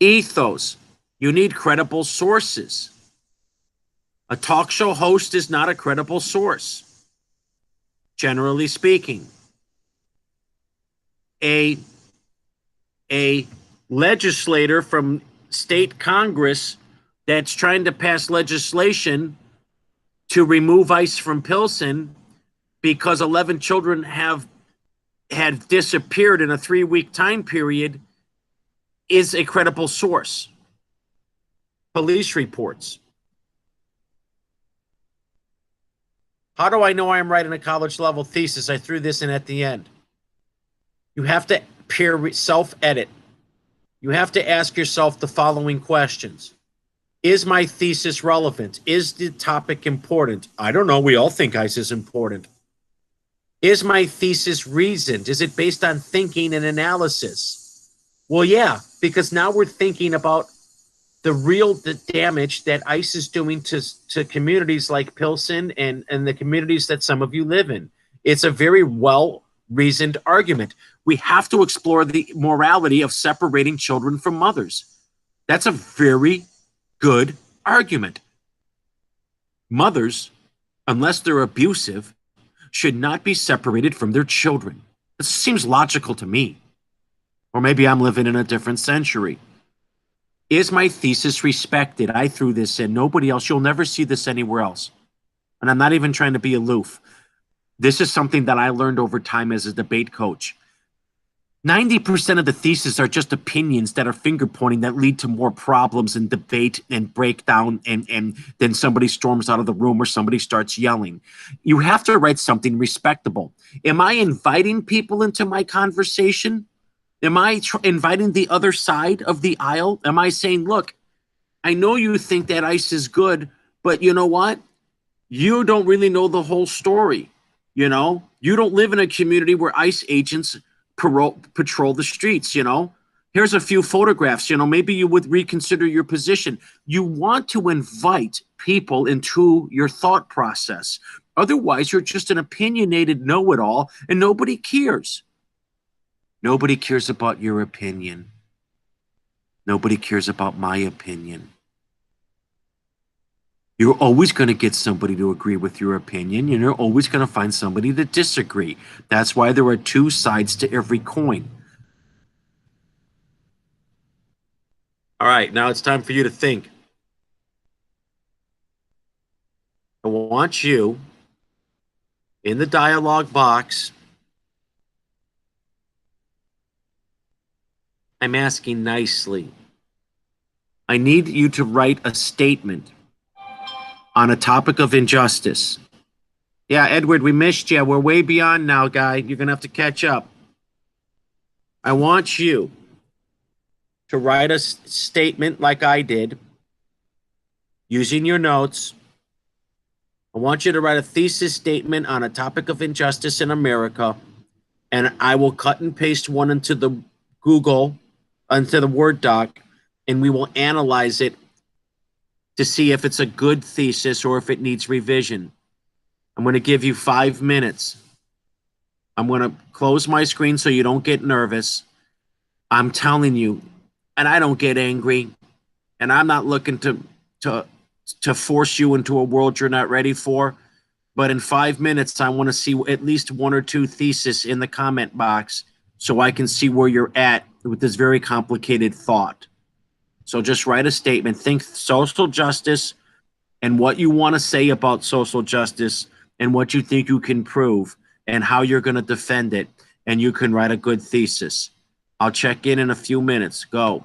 Ethos. You need credible sources. A talk show host is not a credible source, generally speaking. A legislator from state Congress that's trying to pass legislation to remove ICE from Pilsen because 11 children had disappeared in a 3-week time period is a credible source. Police reports. How do I know I am right in a college level thesis? I threw this in at the end. You have to self-edit. You have to ask yourself the following questions. Is my thesis relevant? Is the topic important? I don't know. We all think ICE is important. Is my thesis reasoned? Is it based on thinking and analysis? Well, yeah, because now we're thinking about the damage that ICE is doing to communities like Pilsen and the communities that some of you live in. It's a very well reasoned argument. We have to explore the morality of separating children from mothers. That's a very good argument. Mothers, unless they're abusive, should not be separated from their children. This seems logical to me. Or maybe I'm living in a different century. Is my thesis respected? I threw this in. Nobody else. You'll never see this anywhere else. And I'm not even trying to be aloof. This is something that I learned over time as a debate coach. 90% of the theses are just opinions that are finger pointing that lead to more problems and debate and breakdown, and then somebody storms out of the room or somebody starts yelling. You have to write something respectable. Am I inviting people into my conversation? Am I inviting the other side of the aisle? Am I saying, look, I know you think that ICE is good, but you know what? You don't really know the whole story. You know, you don't live in a community where ICE agents patrol the streets. You know, here's a few photographs. You know, maybe you would reconsider your position. You want to invite people into your thought process. Otherwise, you're just an opinionated know-it-all and nobody cares. Nobody cares about your opinion. Nobody cares about my opinion. You're always going to get somebody to agree with your opinion, and you're always going to find somebody to disagree. That's why there are two sides to every coin. All right, now it's time for you to think. I want you in the dialogue box. I'm asking nicely. I need you to write a statement on a topic of injustice. Yeah, Edward, we missed you. We're way beyond now, guy. You're going to have to catch up. I want you to write a statement like I did using your notes. I want you to write a thesis statement on a topic of injustice in America, and I will cut and paste one into the into the Word doc, and we will analyze it to see if it's a good thesis or if it needs revision. I'm going to give you 5 minutes. I'm going to close my screen so you don't get nervous. I'm telling you, and I don't get angry, and I'm not looking to force you into a world you're not ready for. But in 5 minutes, I want to see at least one or two theses in the comment box so I can see where you're at with this very complicated thought. So just write a statement. Think social justice and what you want to say about social justice and what you think you can prove and how you're going to defend it. And you can write a good thesis. I'll check in a few minutes. Go.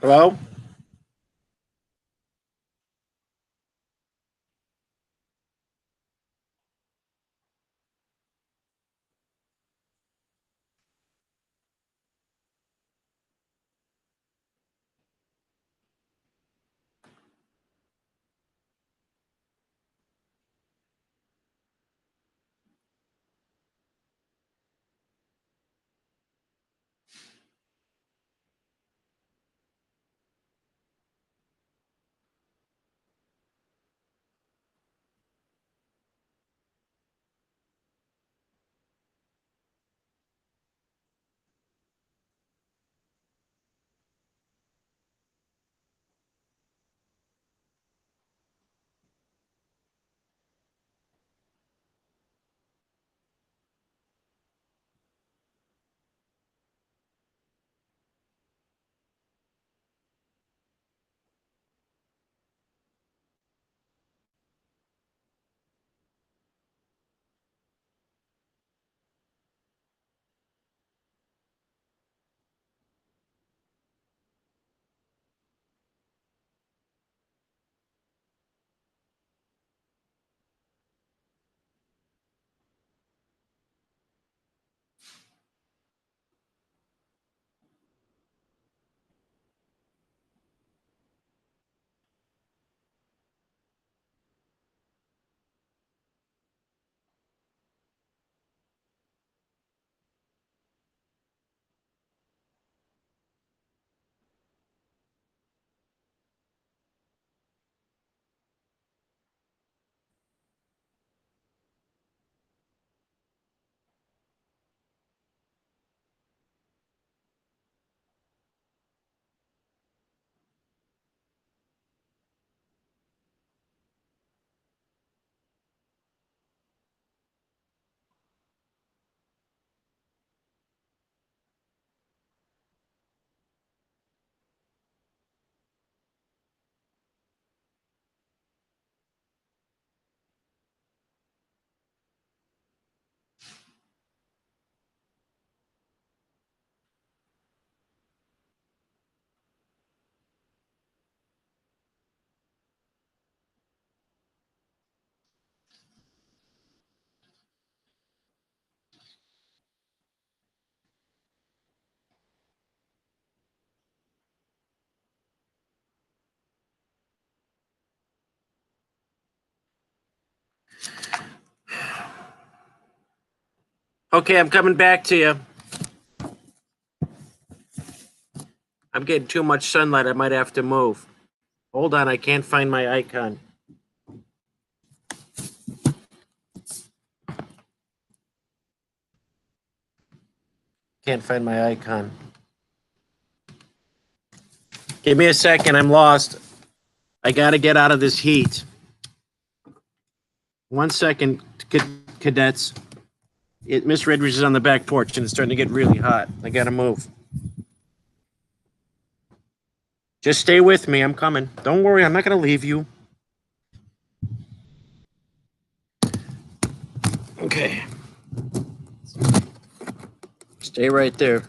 Hello? Okay, I'm coming back to you. I'm getting too much sunlight. I might have to move. Hold on, I can't find my icon. Can't find my icon. Give me a second, I'm lost. I gotta get out of this heat. 1 second, cadets. Miss Redridge is on the back porch and it's starting to get really hot. I gotta move. Just stay with me, I'm coming. Don't worry, I'm not gonna leave you. Okay. Stay right there.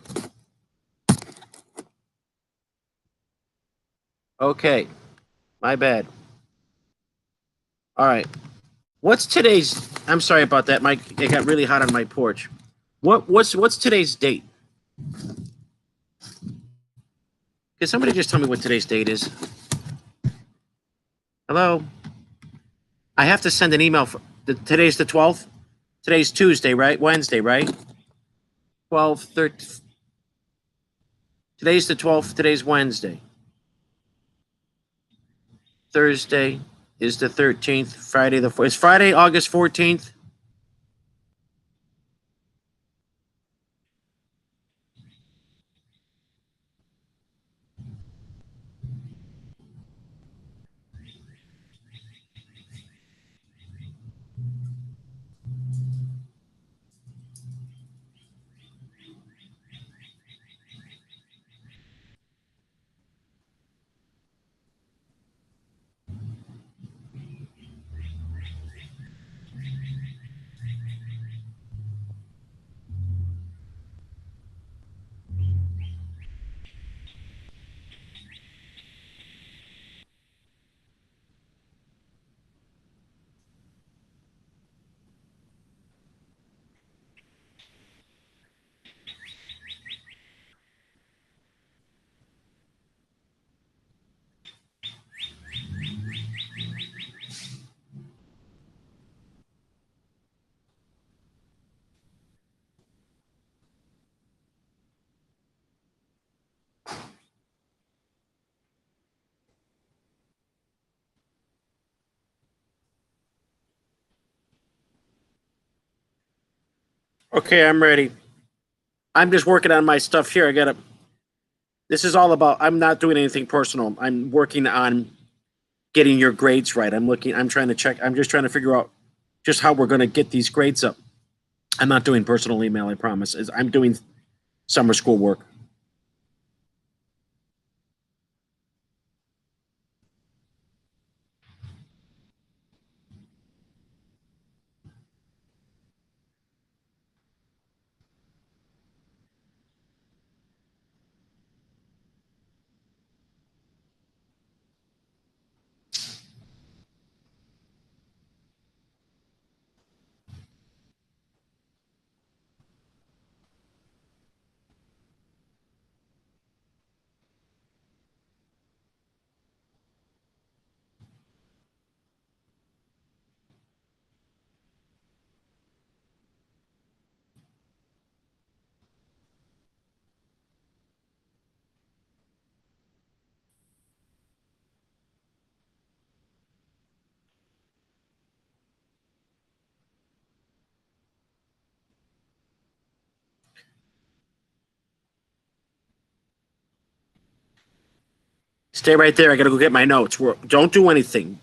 Okay. My bad. All right. What's today's? I'm sorry about that, Mike. It got really hot on my porch. What's today's date? Can somebody just tell me what today's date is? Hello? I have to send an email for today's the 12th? Today's Tuesday, right? Wednesday, right? 12, 13. Today's the 12th. Today's Wednesday. Thursday is the 13th. Friday the 4th. Is Friday August 14th? Okay, I'm ready. I'm just working on my stuff here. This is all about, I'm not doing anything personal. I'm working on getting your grades right. I'm trying to check, I'm just trying to figure out just how we're going to get these grades up. I'm not doing personal email, I promise. I'm doing summer school work. Stay right there. I got to go get my notes. Don't do anything.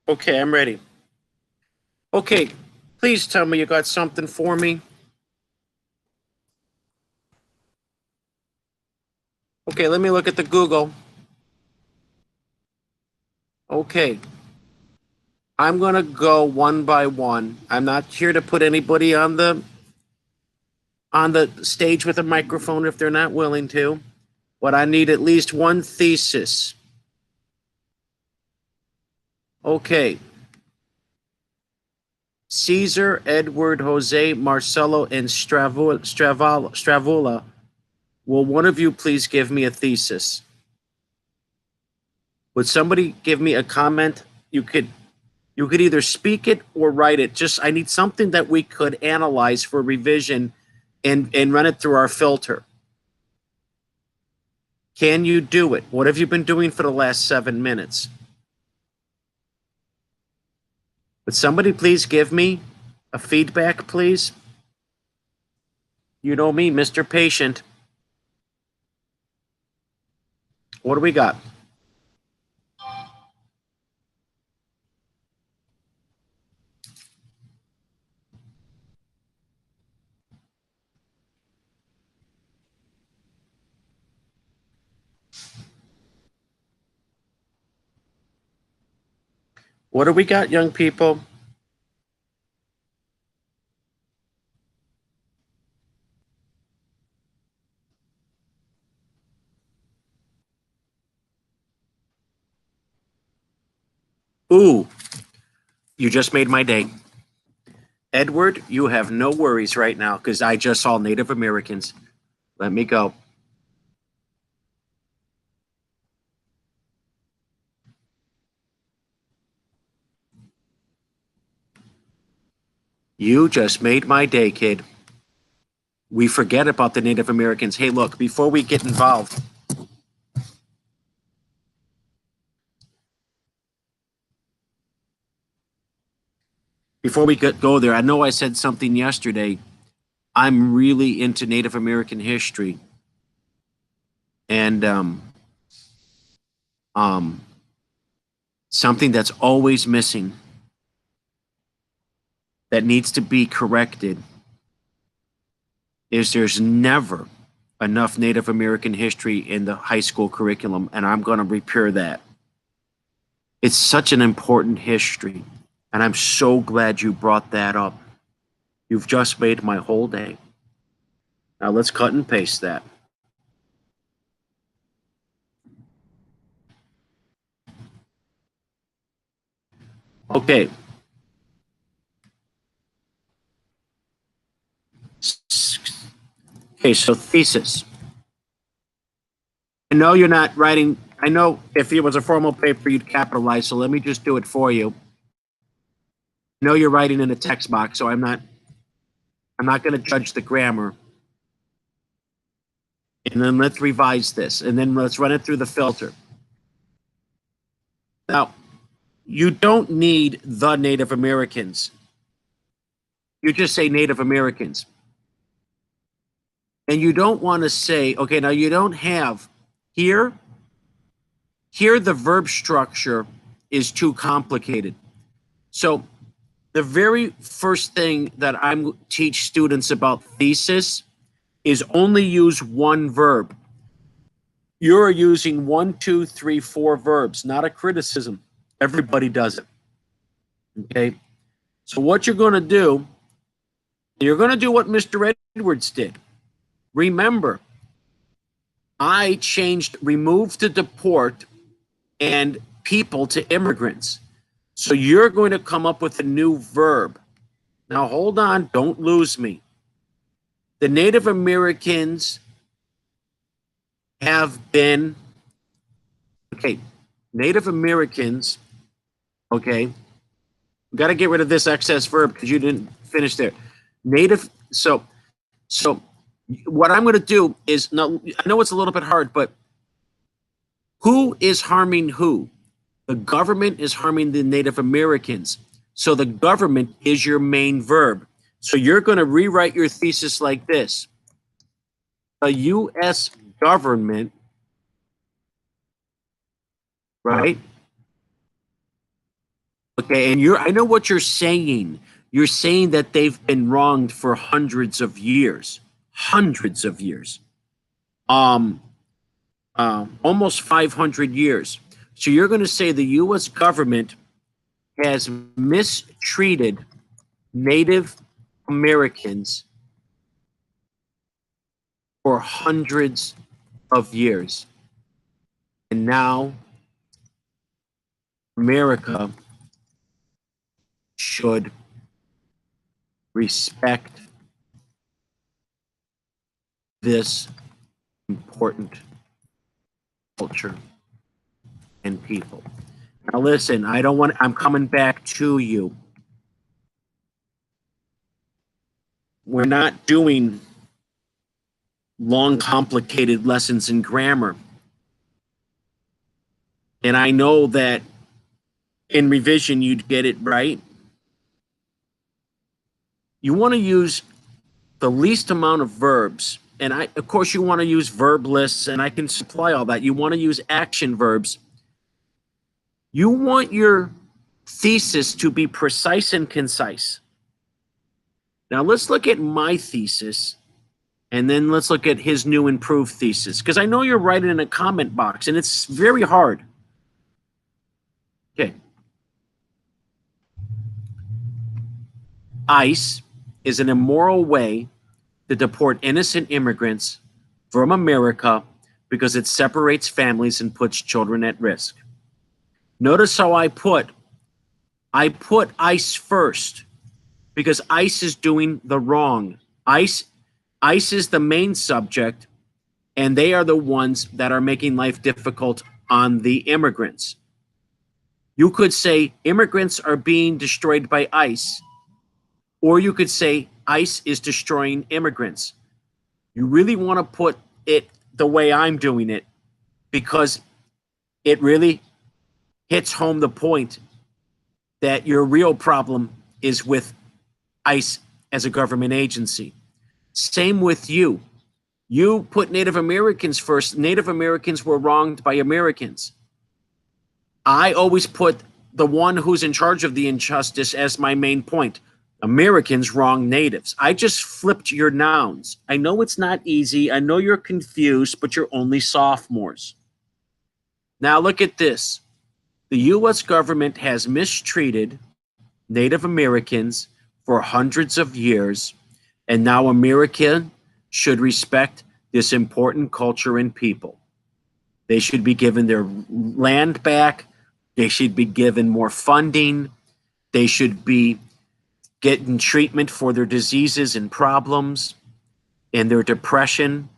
Okay, I'm ready. Okay, please tell me you got something for me. Okay, let me look at the Google. Okay. I'm going to go one by one. I'm not here to put anybody on the stage with a microphone if they're not willing to, but I need at least one thesis. Okay. Caesar, Edward, Jose, Marcelo, and Stravula. Will one of you please give me a thesis? Would somebody give me a comment? You You could either speak it or write it. Just I need something that we could analyze for revision and run it through our filter. Can you do it? What have you been doing for the last 7 minutes? Would somebody please give me a feedback, please? You know me, Mr. Patient. What do we got? What do we got, young people? Ooh, you just made my day. Edward, you have no worries right now because I just saw Native Americans. Let me go. You just made my day, kid. We forget about the Native Americans. Hey, look, before we get involved, before we go there, I know I said something yesterday. I'm really into Native American history. And something that's always missing that needs to be corrected is there's never enough Native American history in the high school curriculum, and I'm going to repair that. It's such an important history, and I'm so glad you brought that up. You've just made my whole day. Now let's cut and paste that. Okay. Okay, so thesis. I know you're not writing. I know if it was a formal paper, you'd capitalize, so let me just do it for you. I know you're writing in a text box, so I'm not going to judge the grammar. And then let's revise this, and then let's run it through the filter. Now, you don't need the Native Americans. You just say Native Americans. And you don't want to say, okay, now you don't have here the verb structure is too complicated. So the very first thing that I'm teach students about thesis is only use one verb. You're using 1, 2, 3, 4 verbs, not a criticism. Everybody does it. Okay. So what you're going to do, you're going to do what Mr. Edwards did. Remember, I changed remove to deport and people to immigrants. So you're going to come up with a new verb. Now hold on, don't lose me. The Native Americans have been, okay, Native Americans, okay, we got to get rid of this excess verb because you didn't finish there. So what I'm going to do is, now, I know it's a little bit hard, but who is harming who? The government is harming the Native Americans. So the government is your main verb. So you're going to rewrite your thesis like this. The U.S. government, right? Okay, and I know what you're saying. You're saying that they've been wronged for hundreds of years. Hundreds of years. Almost 500 years. So you're going to say the U.S. government has mistreated Native Americans for hundreds of years. And now America should respect this important culture and people. Now listen, I'm coming back to you. We're not doing long, complicated lessons in grammar. And I know that in revision, you'd get it right. You want to use the least amount of verbs. And of course, you want to use verb lists, and I can supply all that. You want to use action verbs. You want your thesis to be precise and concise. Now, let's look at my thesis, and then let's look at his new improved thesis, because I know you're writing in a comment box, and it's very hard. Okay. ICE is an immoral way to deport innocent immigrants from America because it separates families and puts children at risk. Notice how I put ICE first because ICE is doing the wrong. ICE is the main subject, and they are the ones that are making life difficult on the immigrants. You could say immigrants are being destroyed by ICE, or you could say ICE is destroying immigrants. You really want to put it the way I'm doing it because it really hits home the point that your real problem is with ICE as a government agency. Same with you. You put Native Americans first. Native Americans were wronged by Americans. I always put the one who's in charge of the injustice as my main point. Americans wrong natives. I just flipped your nouns. I know it's not easy. I know you're confused, but you're only sophomores. Now look at this. The U.S. government has mistreated Native Americans for hundreds of years, and now America should respect this important culture and people. They should be given their land back. They should be given more funding. They should be getting treatment for their diseases and problems and their depression,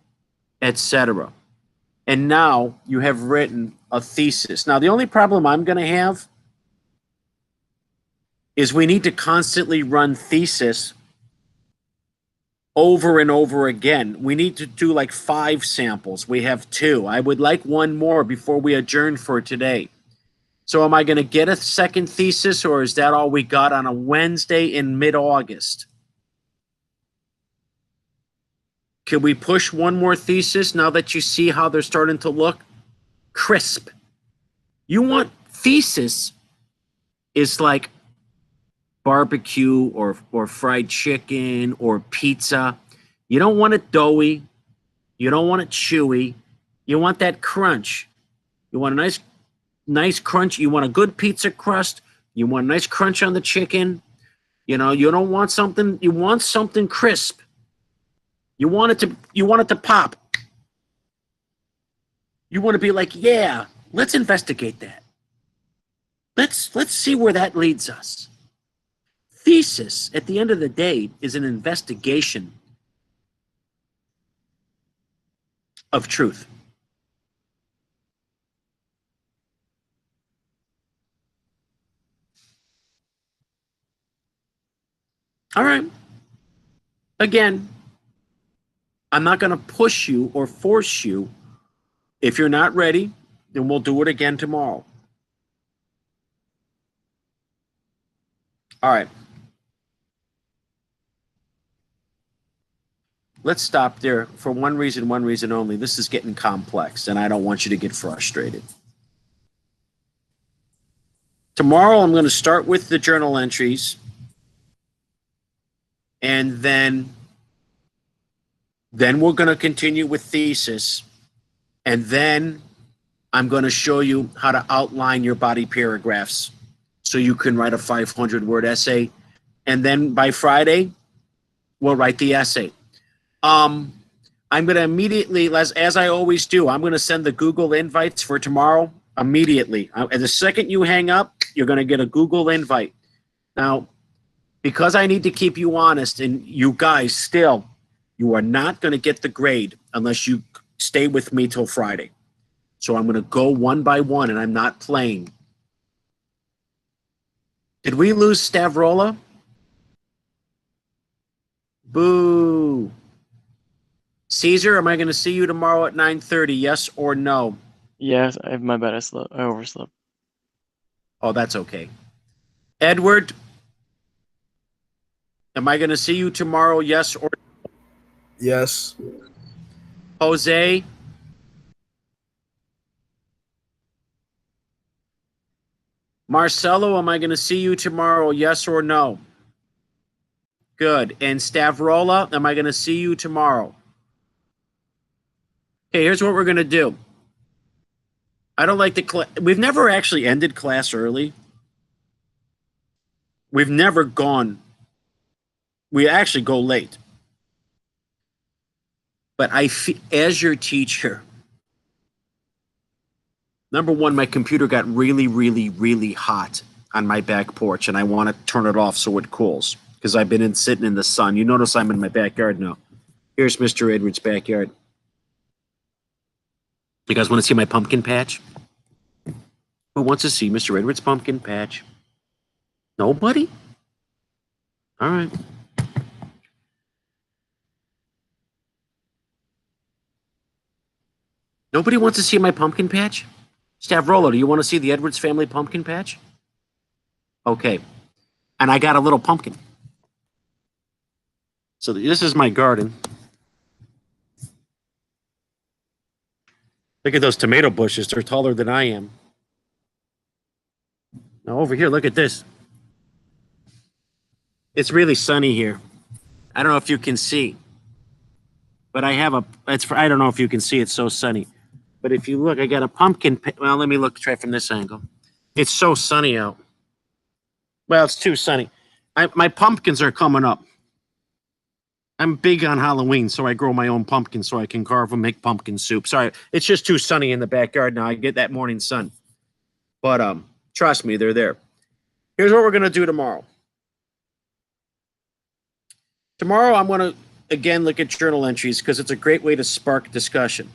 etc. And now you have written a thesis. Now, the only problem I'm going to have is we need to constantly run thesis over and over again. We need to do like 5 samples. We have 2. I would like one more before we adjourn for today. So am I going to get a second thesis, or is that all we got on a Wednesday in mid-August? Can we push one more thesis now that you see how they're starting to look crisp? You want thesis is like barbecue or fried chicken or pizza. You don't want it doughy. You don't want it chewy. You want that crunch. You want a nice crunch. You want a good pizza crust. You want a nice crunch on the chicken. You know, you don't want something, you want something crisp. You want it to pop. You want to be like, yeah, let's investigate that. Let's see where that leads us. Thesis, at the end of the day, is an investigation of truth. All right. Again, I'm not going to push you or force you. If you're not ready, then we'll do it again tomorrow. All right. Let's stop there for one reason only. This is getting complex, and I don't want you to get frustrated. Tomorrow, I'm going to start with the journal entries, and then we're going to continue with thesis, and then I'm going to show you how to outline your body paragraphs so you can write a 500-word essay, and then by Friday, we'll write the essay. I'm going to immediately, as I always do, I'm going to send the Google invites for tomorrow immediately. And the second you hang up, you're going to get a Google invite. Now, because I need to keep you honest, and you guys still, you are not going to get the grade unless you stay with me till Friday. So I'm going to go one by one, and I'm not playing. Did we lose Stavrola? Boo. Caesar, am I going to see you tomorrow at 9:30? Yes or no? Yes, my bad. I overslept. Oh, that's okay. Edward, am I going to see you tomorrow? Yes or Yes. Jose? Marcelo, am I going to see you tomorrow? Yes or no? Good. And Stavrola, am I going to see you tomorrow? Okay, here's what we're going to do. I don't like the we've never actually ended class early. We've never gone. We actually go late. But I feel, as your teacher, number one, my computer got really, really, really hot on my back porch, and I want to turn it off so it cools because I've been sitting in the sun. You notice I'm in my backyard now. Here's Mr. Edwards' backyard. You guys want to see my pumpkin patch? Who wants to see Mr. Edwards' pumpkin patch? Nobody? All right. Nobody wants to see my pumpkin patch? Stavrola, do you want to see the Edwards family pumpkin patch? Okay. And I got a little pumpkin. So this is my garden. Look at those tomato bushes. They're taller than I am. Now over here, look at this. It's really sunny here. I don't know if you can see. But I have I don't know if you can see, it's so sunny. But if you look, I got a pumpkin. Well, let me try from this angle. It's so sunny out. Well, it's too sunny. My pumpkins are coming up. I'm big on Halloween, so I grow my own pumpkins so I can carve them, make pumpkin soup. Sorry, it's just too sunny in the backyard now. I get that morning sun. But trust me, they're there. Here's what we're going to do tomorrow. Tomorrow, I'm going to, again, look at journal entries because it's a great way to spark discussion.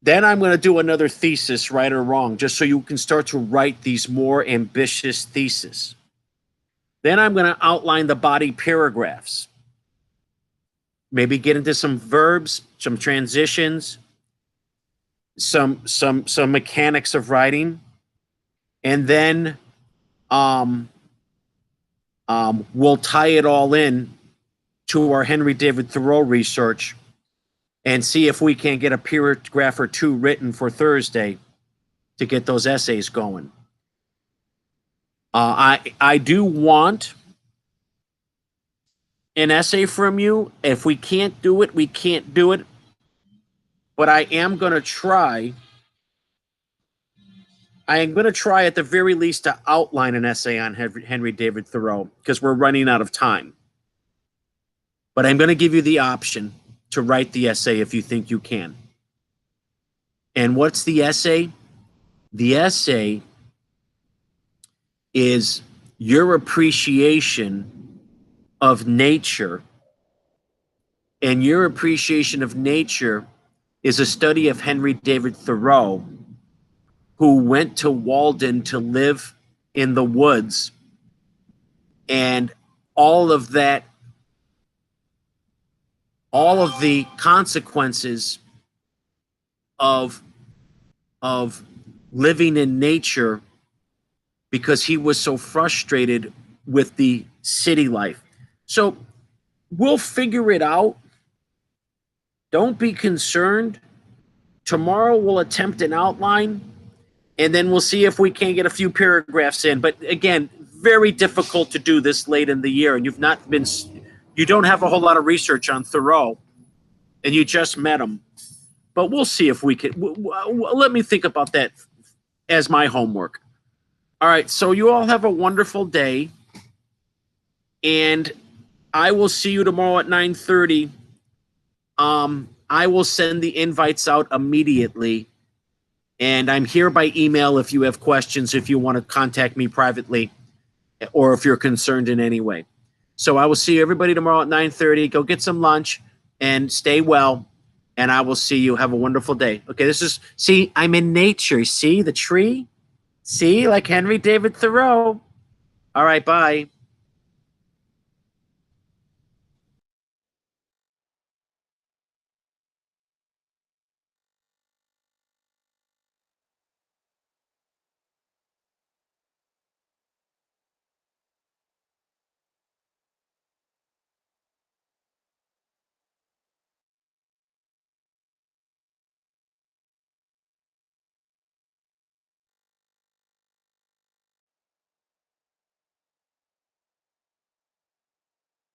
Then I'm going to do another thesis, right or wrong, just so you can start to write these more ambitious theses. Then I'm going to outline the body paragraphs. Maybe get into some verbs, some transitions, some mechanics of writing, and then we'll tie it all in to our Henry David Thoreau research and see if we can get a paragraph or two written for Thursday to get those essays going. I do want an essay from you. If we can't do it, we can't do it. But I am going to try. I am going to try at the very least to outline an essay on Henry David Thoreau because we're running out of time. But I'm going to give you the option to write the essay if you think you can. And what's the essay? The essay is your appreciation of nature. And your appreciation of nature is a study of Henry David Thoreau, who went to Walden to live in the woods. And all of that, all of the consequences of living in nature because he was so frustrated with the city life. So we'll figure it out. Don't be concerned. Tomorrow we'll attempt an outline, and then we'll see if we can get a few paragraphs in. But again, very difficult to do this late in the year, and you don't have a whole lot of research on Thoreau, and you just met him. But we'll see if we can. Let me think about that as my homework. All right, so you all have a wonderful day, and I will see you tomorrow at 9:30. I will send the invites out immediately, and I'm here by email if you have questions, if you want to contact me privately, or if you're concerned in any way. So I will see everybody tomorrow at 9:30. Go get some lunch and stay well, and I will see you. Have a wonderful day. Okay, see, I'm in nature. See the tree? See, like Henry David Thoreau. All right, bye.